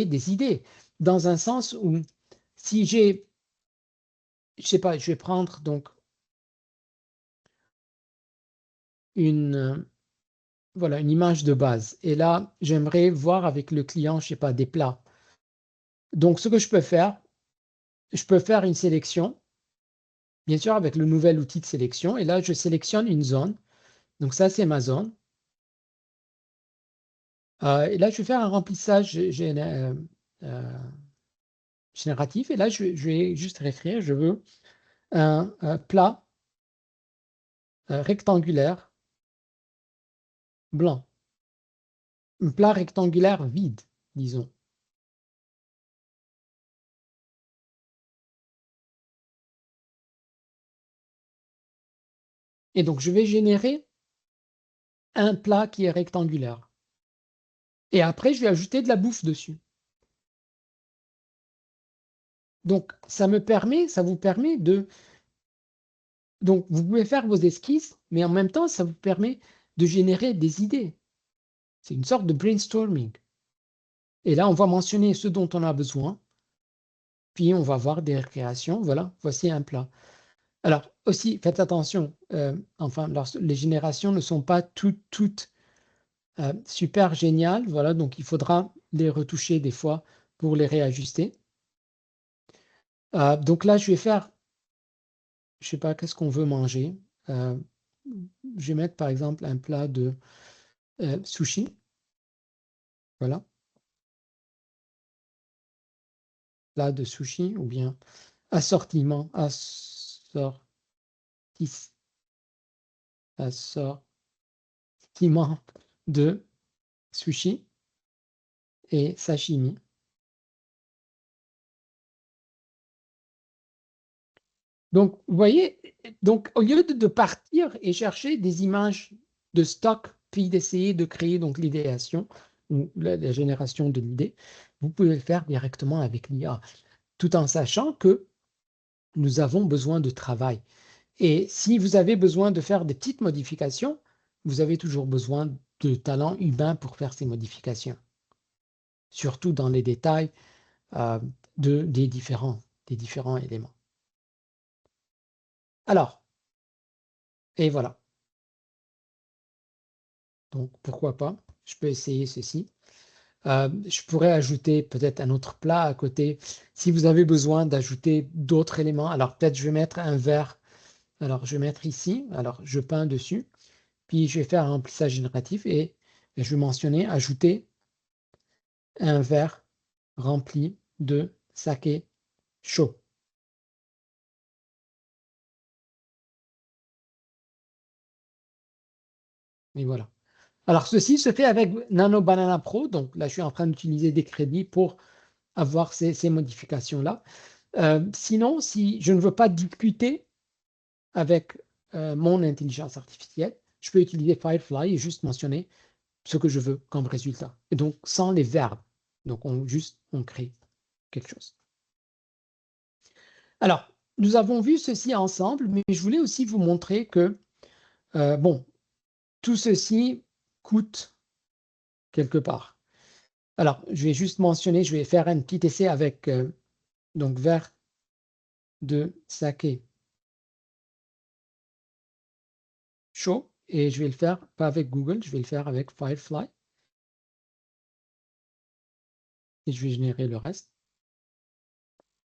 A: des idées, dans un sens où si j'ai, je sais pas, je vais prendre donc voilà, une image de base. Et là, j'aimerais voir avec le client, je sais pas, des plats. Donc, ce que je peux faire une sélection, bien sûr, avec le nouvel outil de sélection. Et là, je sélectionne une zone. Donc, ça, c'est ma zone. Et là, je vais faire un remplissage génératif. Et là, je vais juste réécrire. Je veux un plat rectangulaire blanc. Un plat rectangulaire vide, disons. Et donc, je vais générer un plat qui est rectangulaire. Et après, je vais ajouter de la bouffe dessus. Donc, ça vous permet de... Donc, vous pouvez faire vos esquisses, mais en même temps, ça vous permet de générer des idées. C'est une sorte de brainstorming. Et là, on va mentionner ce dont on a besoin, puis on va voir des créations. Voilà, voici un plat. Alors, aussi, faites attention, enfin, les générations ne sont pas toutes super géniales. Voilà, donc il faudra les retoucher des fois pour les réajuster. Donc là, je vais faire, je sais pas, qu'est-ce qu'on veut manger. Euh, je vais mettre par exemple un plat de sushi. Voilà, plat de sushi ou bien assortiment, assortiment de sushi et sashimi. Donc, vous voyez, donc, au lieu de partir et chercher des images de stock, puis d'essayer de créer donc l'idéation ou la génération de l'idée, vous pouvez le faire directement avec l'IA, tout en sachant que nous avons besoin de travail. Et si vous avez besoin de faire des petites modifications, vous avez toujours besoin de talent humain pour faire ces modifications, surtout dans les détails euh, des différents éléments. Alors, et voilà. Donc, pourquoi pas? Je peux essayer ceci. Je pourrais ajouter peut-être un autre plat à côté. Si vous avez besoin d'ajouter d'autres éléments, alors peut-être je vais mettre un verre. Alors, je vais mettre ici. Alors, je peins dessus. Puis, je vais faire un remplissage génératif et Et je vais mentionner ajouter un verre rempli de saké chaud. Et voilà. Alors, ceci se fait avec Nano Banana Pro. Donc là, je suis en train d'utiliser des crédits pour avoir ces modifications-là. Sinon, si je ne veux pas discuter avec mon intelligence artificielle, je peux utiliser Firefly et juste mentionner ce que je veux comme résultat. Et donc, sans les verbes. Donc, on crée quelque chose. Alors, nous avons vu ceci ensemble, mais je voulais aussi vous montrer que, bon, tout ceci coûte quelque part. Alors, je vais juste mentionner, je vais faire un petit essai avec donc verre de saké chaud et je vais le faire pas avec Google, je vais le faire avec Firefly et je vais générer le reste.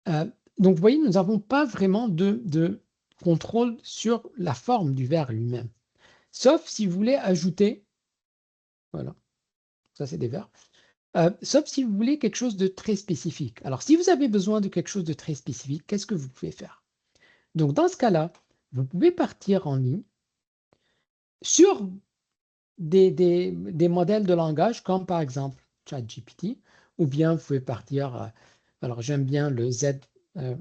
A: Donc, vous voyez, nous n'avons pas vraiment de contrôle sur la forme du verre lui-même. Sauf si vous voulez ajouter, voilà, ça c'est des verres, sauf si vous voulez quelque chose de très spécifique. Alors, si vous avez besoin de quelque chose de très spécifique, qu'est-ce que vous pouvez faire? Donc, dans ce cas-là, vous pouvez partir en ligne sur des modèles de langage comme par exemple ChatGPT, ou bien vous pouvez partir, alors j'aime bien le Z.ai.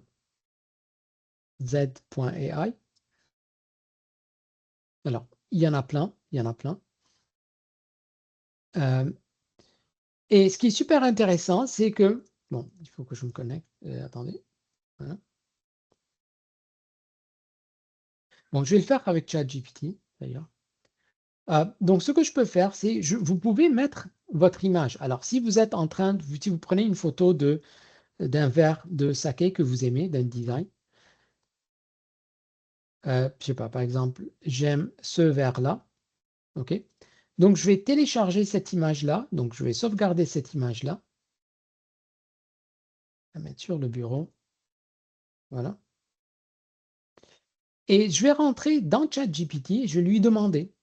A: Alors, il y en a plein, il y en a plein. Et ce qui est super intéressant, c'est que, bon, il faut que je me connecte, attendez, voilà. Bon, je vais le faire avec ChatGPT d'ailleurs. Donc, ce que je peux faire, c'est, vous pouvez mettre votre image. Alors, si vous êtes en train de, si vous prenez une photo d'un verre de saké que vous aimez, d'un design, je sais pas, par exemple, j'aime ce verre-là, ok? Donc, je vais télécharger cette image-là, donc je vais sauvegarder cette image-là, la mettre sur le bureau, voilà. Et je vais rentrer dans ChatGPT et je vais lui demander,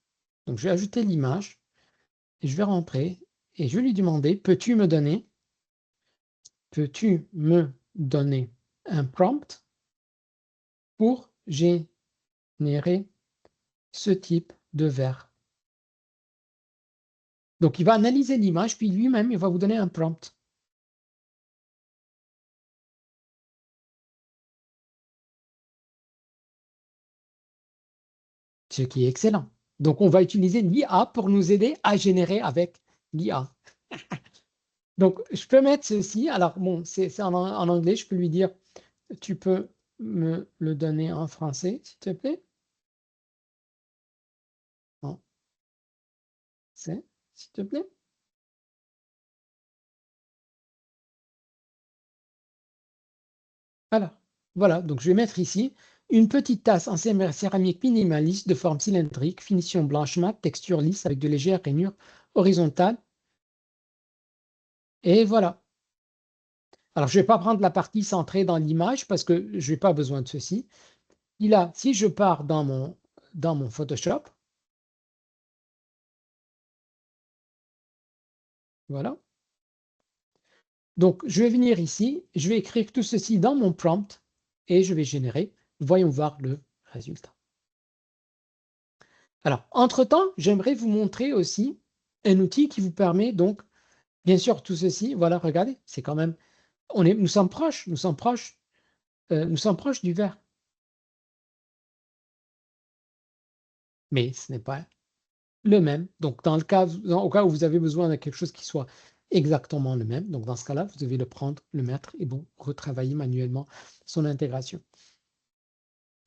A: donc je vais ajouter l'image, et je vais rentrer et je vais lui demander, peux-tu me donner un prompt pour générer ce type de verre? Donc, il va analyser l'image, puis lui-même, il va vous donner un prompt. Ce qui est excellent. Donc, on va utiliser l'IA pour nous aider à générer avec l'IA. Donc, je peux mettre ceci. Alors, bon, c'est en anglais. Je peux lui dire, tu peux me le donner en français, s'il te plaît? Non, c'est, s'il te plaît? Voilà. Donc, je vais mettre ici une petite tasse en céramique minimaliste de forme cylindrique, finition blanche mat, texture lisse avec de légères rainures horizontales. Et voilà. Alors, je ne vais pas prendre la partie centrée dans l'image parce que je n'ai pas besoin de ceci. Si je pars dans mon Photoshop, voilà. Donc, je vais venir ici, je vais écrire tout ceci dans mon prompt et je vais générer. Voyons voir le résultat. Alors, entre-temps, j'aimerais vous montrer aussi un outil qui vous permet donc, bien sûr, tout ceci, voilà, regardez, c'est quand même, nous sommes proches, nous sommes proches du vert. Mais ce n'est pas le même. Donc, au cas où vous avez besoin de quelque chose qui soit exactement le même, donc dans ce cas-là, vous devez le prendre, le mettre et bon, retravailler manuellement son intégration.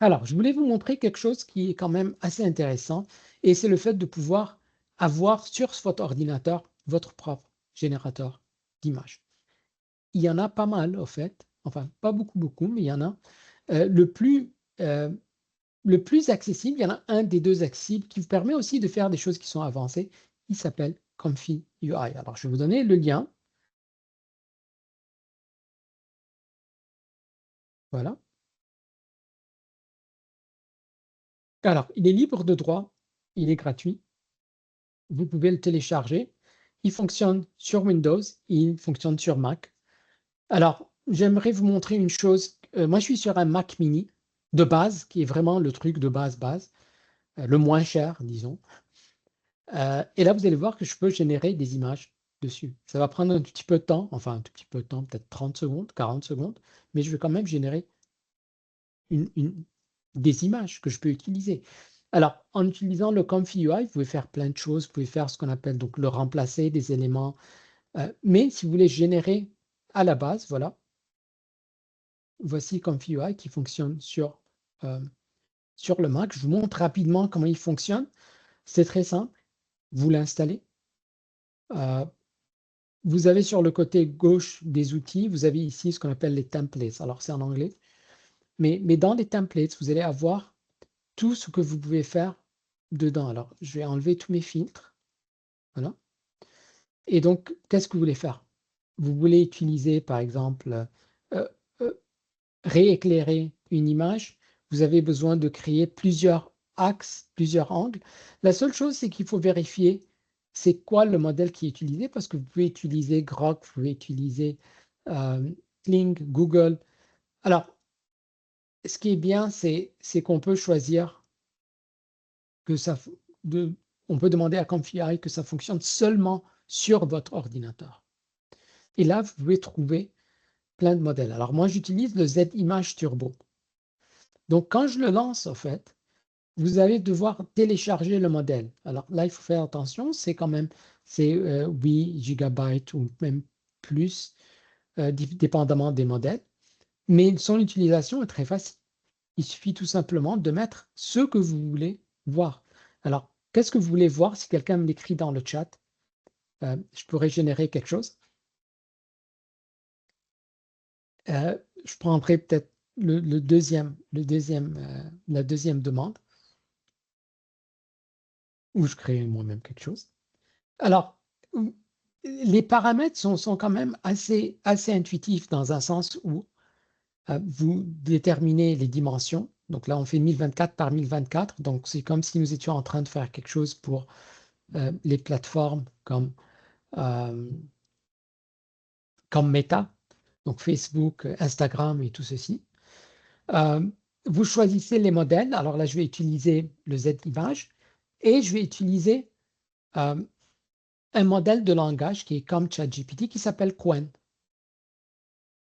A: Alors, je voulais vous montrer quelque chose qui est quand même assez intéressant et c'est le fait de pouvoir avoir sur votre ordinateur votre propre générateur d'images. Il y en a pas mal, au fait, enfin, pas beaucoup, mais il y en a. Le plus accessible, il y en a un des deux accessibles qui vous permet aussi de faire des choses qui sont avancées. Il s'appelle Comfy UI. Alors, je vais vous donner le lien. Voilà. Alors, il est libre de droit, il est gratuit. vous pouvez le télécharger. Il fonctionne sur Windows, il fonctionne sur Mac. Alors, j'aimerais vous montrer une chose. Moi, je suis sur un Mac mini de base, qui est vraiment le truc de base, le moins cher, disons. Et là, vous allez voir que je peux générer des images dessus. Ça va prendre un tout petit peu de temps, enfin un tout petit peu de temps, peut-être 30 secondes, 40 secondes, mais je vais quand même générer des images que je peux utiliser. Alors, en utilisant le Comfy UI, vous pouvez faire plein de choses. Vous pouvez faire ce qu'on appelle donc le remplacer des éléments. Mais si vous voulez générer à la base, voilà, voici Comfy UI qui fonctionne euh, sur le Mac. Je vous montre rapidement comment il fonctionne. C'est très simple. Vous l'installez. Euh, Vous avez sur le côté gauche des outils, vous avez ici ce qu'on appelle les templates. Alors, c'est en anglais. Mais dans les templates, vous allez avoir tout ce que vous pouvez faire dedans. Alors, je vais enlever tous mes filtres. Voilà. Et donc, qu'est-ce que vous voulez faire? Vous voulez utiliser, par exemple, euh, euh, rééclairer une image. Vous avez besoin de créer plusieurs axes, plusieurs angles. La seule chose, c'est qu'il faut vérifier c'est quoi le modèle qui est utilisé, parce que vous pouvez utiliser Grok, vous pouvez utiliser Kling, Google. Alors, ce qui est bien, c'est qu'on peut choisir que on peut demander à Comfy que ça fonctionne seulement sur votre ordinateur. Et là, vous pouvez trouver plein de modèles. Alors moi, j'utilise le Z Image Turbo. Donc quand je le lance, en fait, vous allez devoir télécharger le modèle. Alors là, il faut faire attention, c'est quand même c'est 8 gigabytes ou même plus, dépendamment des modèles. Mais son utilisation est très facile. Il suffit tout simplement de mettre ce que vous voulez voir. Alors, qu'est-ce que vous voulez voir? Si quelqu'un me l'écrit dans le chat, je pourrais générer quelque chose. Je prendrai peut-être la deuxième demande, ou je crée moi-même quelque chose. Alors, les paramètres sont quand même assez intuitifs dans un sens où vous déterminez les dimensions. Donc là, on fait 1024 par 1024. Donc, c'est comme si nous étions en train de faire quelque chose pour les plateformes euh, comme Meta, donc Facebook, Instagram et tout ceci. Euh, Vous choisissez les modèles. Alors là, je vais utiliser le Z-Image et je vais utiliser euh, un modèle de langage qui est comme ChatGPT qui s'appelle Qwen,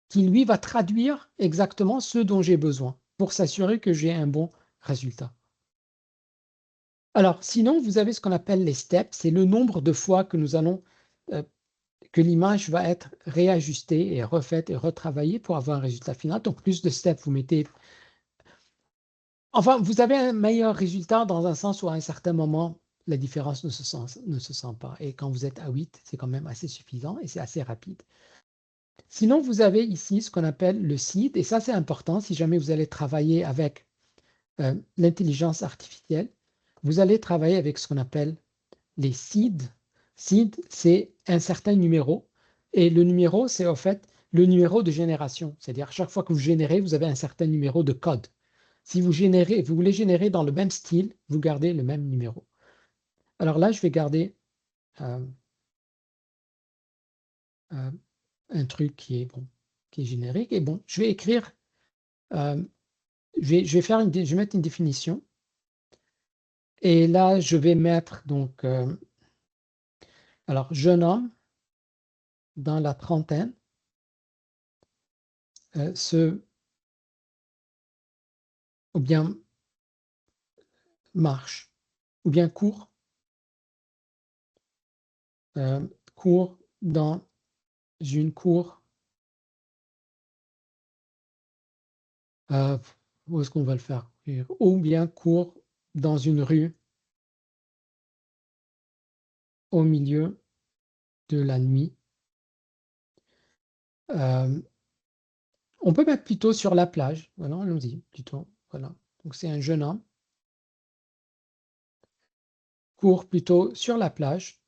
A: qui lui va traduire exactement ce dont j'ai besoin pour s'assurer que j'ai un bon résultat. Alors, sinon, vous avez ce qu'on appelle les steps, c'est le nombre de fois que nous allons, que l'image va être réajustée et refaite et retravaillée pour avoir un résultat final. Donc, plus de steps, vous mettez. Enfin, vous avez un meilleur résultat dans un sens où à un certain moment, la différence ne se sent pas. Et quand vous êtes à 8, c'est quand même assez suffisant et c'est assez rapide. Sinon, vous avez ici ce qu'on appelle le seed, et ça c'est important si jamais vous allez travailler avec l'intelligence artificielle, vous allez travailler avec ce qu'on appelle les seeds. Seed, c'est un certain numéro, et le numéro, c'est en fait le numéro de génération, c'est-à-dire chaque fois que vous générez, vous avez un certain numéro de code. Si vous générez, vous voulez générer dans le même style, vous gardez le même numéro. Alors là, je vais garder euh, euh, un truc qui est bon, qui est générique, et bon, je vais écrire. euh, je vais mettre une définition. Et là, je vais mettre donc, alors, jeune homme dans la trentaine, se, ou bien marche, ou bien euh, court dans une cour. euh, Où est-ce qu'on va le faire? Ou bien court dans une rue au milieu de la nuit. Euh, on peut mettre plutôt sur la plage. Voilà, allons-y, plutôt. Voilà. Donc, c'est un jeune homme, court plutôt sur la plage,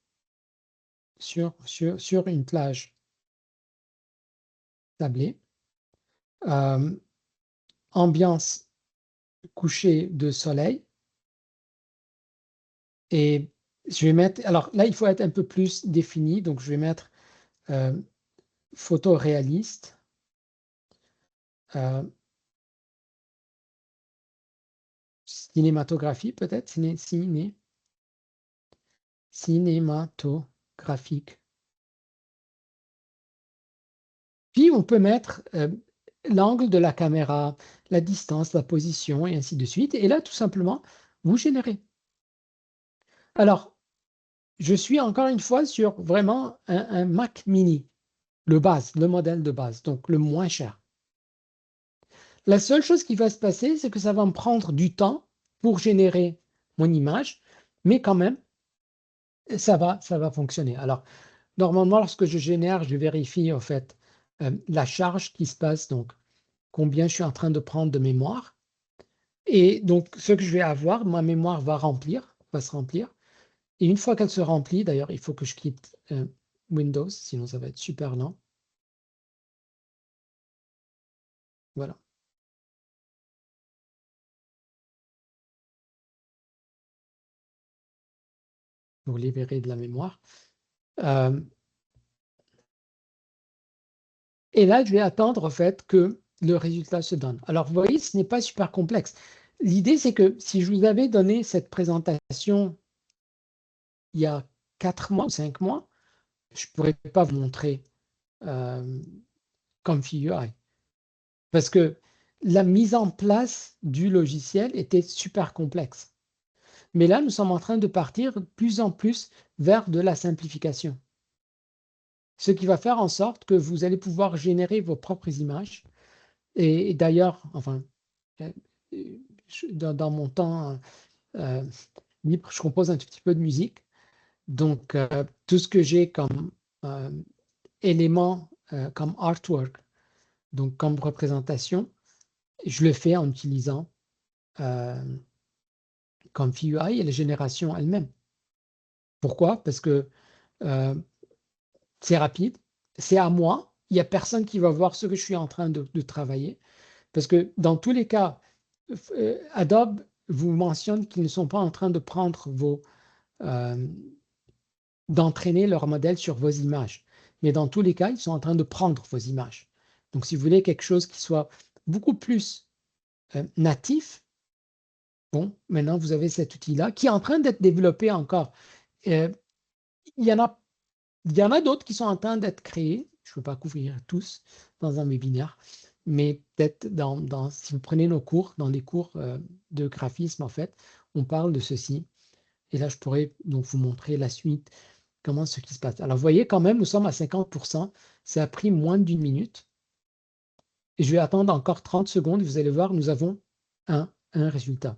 A: sur une plage sablée. Euh, Ambiance coucher de soleil, et Je vais mettre, alors là, il faut être un peu plus défini, donc je vais mettre photoréaliste. Cinématographie peut-être, cinématographique. Puis on peut mettre l'angle de la caméra, la distance, la position et ainsi de suite. Et là, tout simplement, vous générez. Alors, je suis encore une fois sur vraiment un Mac mini, le modèle de base, donc le moins cher. La seule chose qui va se passer, c'est que ça va me prendre du temps pour générer mon image, mais quand même, ça va fonctionner. Alors, normalement, lorsque je génère, je vérifie en fait la charge qui se passe, donc combien je suis en train de prendre de mémoire. Et donc, ce que je vais avoir, ma mémoire va se remplir. Et une fois qu'elle se remplit, d'ailleurs, il faut que je quitte Windows, sinon ça va être super lent. Voilà. Pour libérer de la mémoire. Et là, je vais attendre en fait que le résultat se donne. Alors, vous voyez, ce n'est pas super complexe. L'idée, c'est que si je vous avais donné cette présentation il y a 4 mois ou 5 mois, je ne pourrais pas vous montrer Config.ui. Parce que la mise en place du logiciel était super complexe. Mais là, nous sommes en train de partir de plus en plus vers de la simplification. Ce qui va faire en sorte que vous allez pouvoir générer vos propres images. Et d'ailleurs, enfin, dans mon temps euh, libre, je compose un tout petit peu de musique. Donc, tout ce que j'ai comme élément, comme artwork, donc comme représentation, je le fais en utilisant Config.ui et la génération elle-même. Pourquoi? Parce que c'est rapide, c'est à moi, il n'y a personne qui va voir ce que je suis en train de travailler. Parce que dans tous les cas, Adobe vous mentionne qu'ils ne sont pas en train de prendre d'entraîner leur modèle sur vos images. Mais dans tous les cas, ils sont en train de prendre vos images. Donc, si vous voulez quelque chose qui soit beaucoup plus natif, bon, maintenant vous avez cet outil-là qui est en train d'être développé encore. Euh, il y en a, il y en a d'autres qui sont en train d'être créés. Je ne peux pas couvrir tous dans un webinaire, mais peut-être si vous prenez nos cours, dans les cours de graphisme, en fait, on parle de ceci. Et là, je pourrais donc vous montrer la suite, comment ce qui se passe. Alors, vous voyez, quand même, nous sommes à 50%. Ça a pris moins d'une minute. Et je vais attendre encore 30 secondes. Vous allez voir, nous avons un résultat.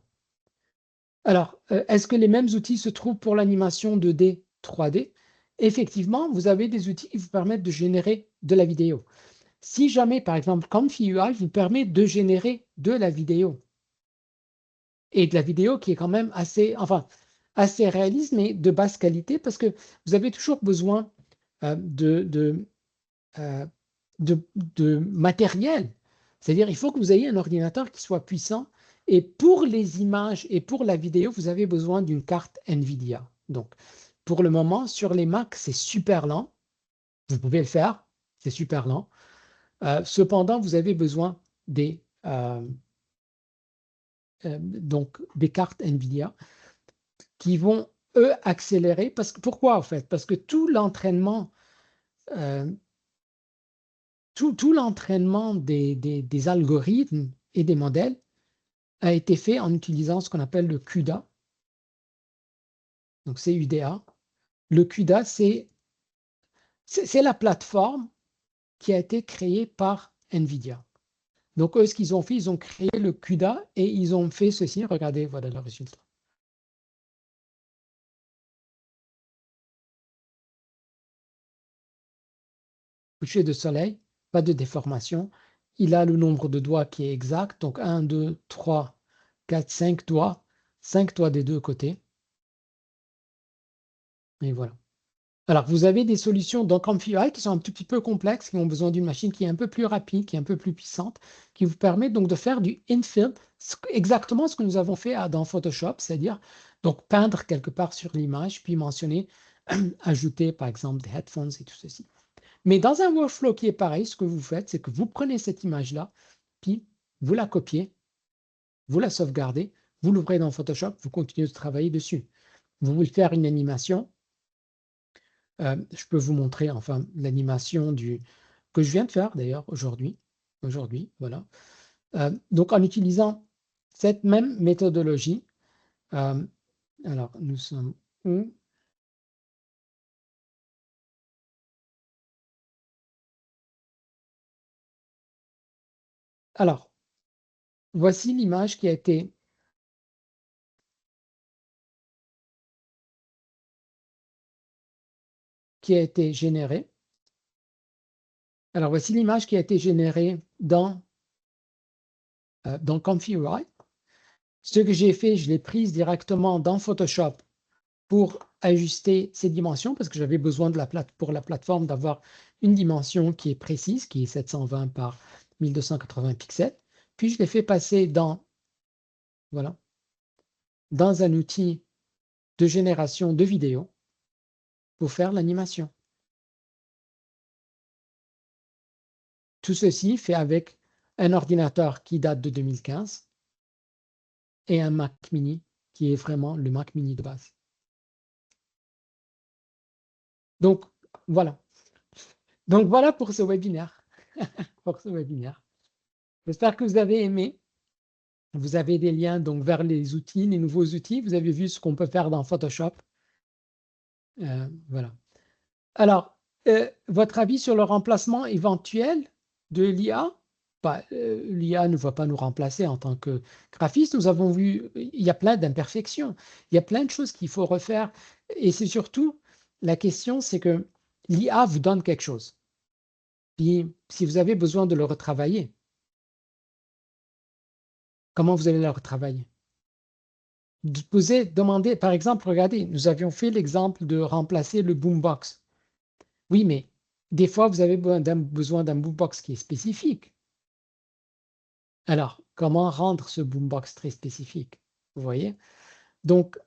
A: Alors, est-ce que les mêmes outils se trouvent pour l'animation 2D, 3D? Effectivement, vous avez des outils qui vous permettent de générer de la vidéo. Si jamais, par exemple, Config.ui vous permet de générer de la vidéo, et de la vidéo qui est quand même assez réaliste, mais de basse qualité, parce que vous avez toujours besoin euh, de, de, euh, de matériel. C'est-à-dire, il faut que vous ayez un ordinateur qui soit puissant. Et pour les images et pour la vidéo, vous avez besoin d'une carte NVIDIA. Donc, pour le moment, sur les Mac, c'est super lent. Vous pouvez le faire, c'est super lent. Cependant, vous avez besoin donc des cartes NVIDIA qui vont, eux, accélérer. Pourquoi, en fait? Parce que tout l'entraînement euh, tout l'entraînement des algorithmes et des modèles a été fait en utilisant ce qu'on appelle le CUDA. Donc, c'est UDA. Le CUDA, c'est la plateforme qui a été créée par NVIDIA. Donc, eux, ce qu'ils ont fait, ils ont créé le CUDA et ils ont fait ceci. Regardez, voilà le résultat. Coucher de soleil, pas de déformation. Il a le nombre de doigts qui est exact. Donc, 1, 2, 3, 4, 5 doigts. 5 doigts des deux côtés. Et voilà. Alors, vous avez des solutions dans ComfyUI qui sont un tout petit peu complexes, qui ont besoin d'une machine qui est un peu plus rapide, qui est un peu plus puissante, qui vous permet donc de faire du infill, exactement ce que nous avons fait dans Photoshop, c'est-à-dire donc peindre quelque part sur l'image, puis mentionner, ajouter par exemple des headphones et tout ceci. Mais dans un workflow qui est pareil, ce que vous faites, c'est que vous prenez cette image-là, puis vous la copiez, vous la sauvegardez, vous l'ouvrez dans Photoshop, vous continuez de travailler dessus. Vous voulez faire une animation, je peux vous montrer enfin l'animation que je viens de faire d'ailleurs aujourd'hui. Aujourd'hui, voilà. Donc en utilisant cette même méthodologie, euh, alors nous sommes où? Alors, voici l'image qui a été générée. Alors, voici l'image qui a été générée dans ComfyUI. Ce que j'ai fait, je l'ai prise directement dans Photoshop pour ajuster ces dimensions parce que j'avais besoin pour la plateforme d'avoir une dimension qui est précise, qui est 720 par 1280 pixels. Puis je l'ai fait passer voilà, dans un outil de génération de vidéo pour faire l'animation. Tout ceci fait avec un ordinateur qui date de 2015 et un Mac mini qui est vraiment le Mac mini de base. Donc, voilà. Donc, voilà pour ce webinaire. Pour ce webinaire. J'espère que vous avez aimé. Vous avez des liens donc vers les outils, les nouveaux outils. Vous avez vu ce qu'on peut faire dans Photoshop. Voilà. Alors, votre avis sur le remplacement éventuel de l'IA? L'IA ne va pas nous remplacer en tant que graphiste. Nous avons vu, il y a plein d'imperfections. Il y a plein de choses qu'il faut refaire. Et c'est surtout, la question, c'est que l'IA vous donne quelque chose. Puis, si vous avez besoin de le retravailler, comment vous allez le retravailler? Demander, par exemple, regardez, nous avions fait l'exemple de remplacer le boombox. Oui, mais des fois, vous avez besoin d'un boombox qui est spécifique. Alors, comment rendre ce boombox très spécifique? Vous voyez? Donc,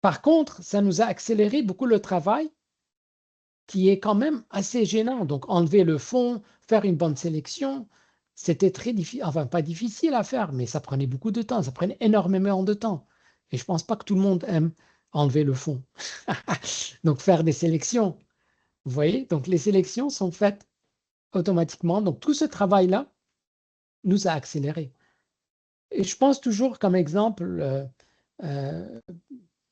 A: par contre, ça nous a accéléré beaucoup le travail qui est quand même assez gênant. Donc, enlever le fond, faire une bonne sélection, c'était très difficile, enfin pas difficile à faire, mais ça prenait beaucoup de temps, ça prenait énormément de temps. Et je ne pense pas que tout le monde aime enlever le fond. Donc, faire des sélections, vous voyez? Donc, les sélections sont faites automatiquement. Donc, tout ce travail-là nous a accéléré. Et je pense toujours comme exemple, euh,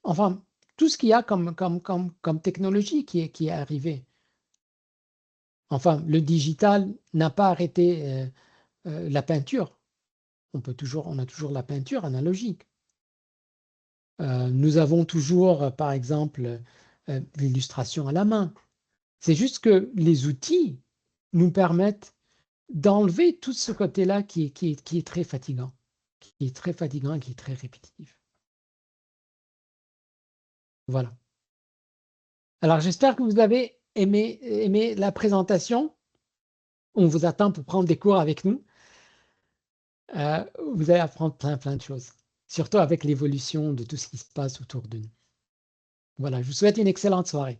A: enfin, tout ce qu'il y a comme technologie qui est arrivé. Enfin, le digital n'a pas arrêté la peinture. On a toujours la peinture analogique. Nous avons toujours, par exemple, l'illustration à la main. C'est juste que les outils nous permettent d'enlever tout ce côté-là qui est très fatigant, qui est très fatigant et qui est très répétitif. Voilà. Alors, j'espère que vous avez aimé la présentation. On vous attend pour prendre des cours avec nous. Vous allez apprendre plein de choses, surtout avec l'évolution de tout ce qui se passe autour de nous. Voilà, je vous souhaite une excellente soirée.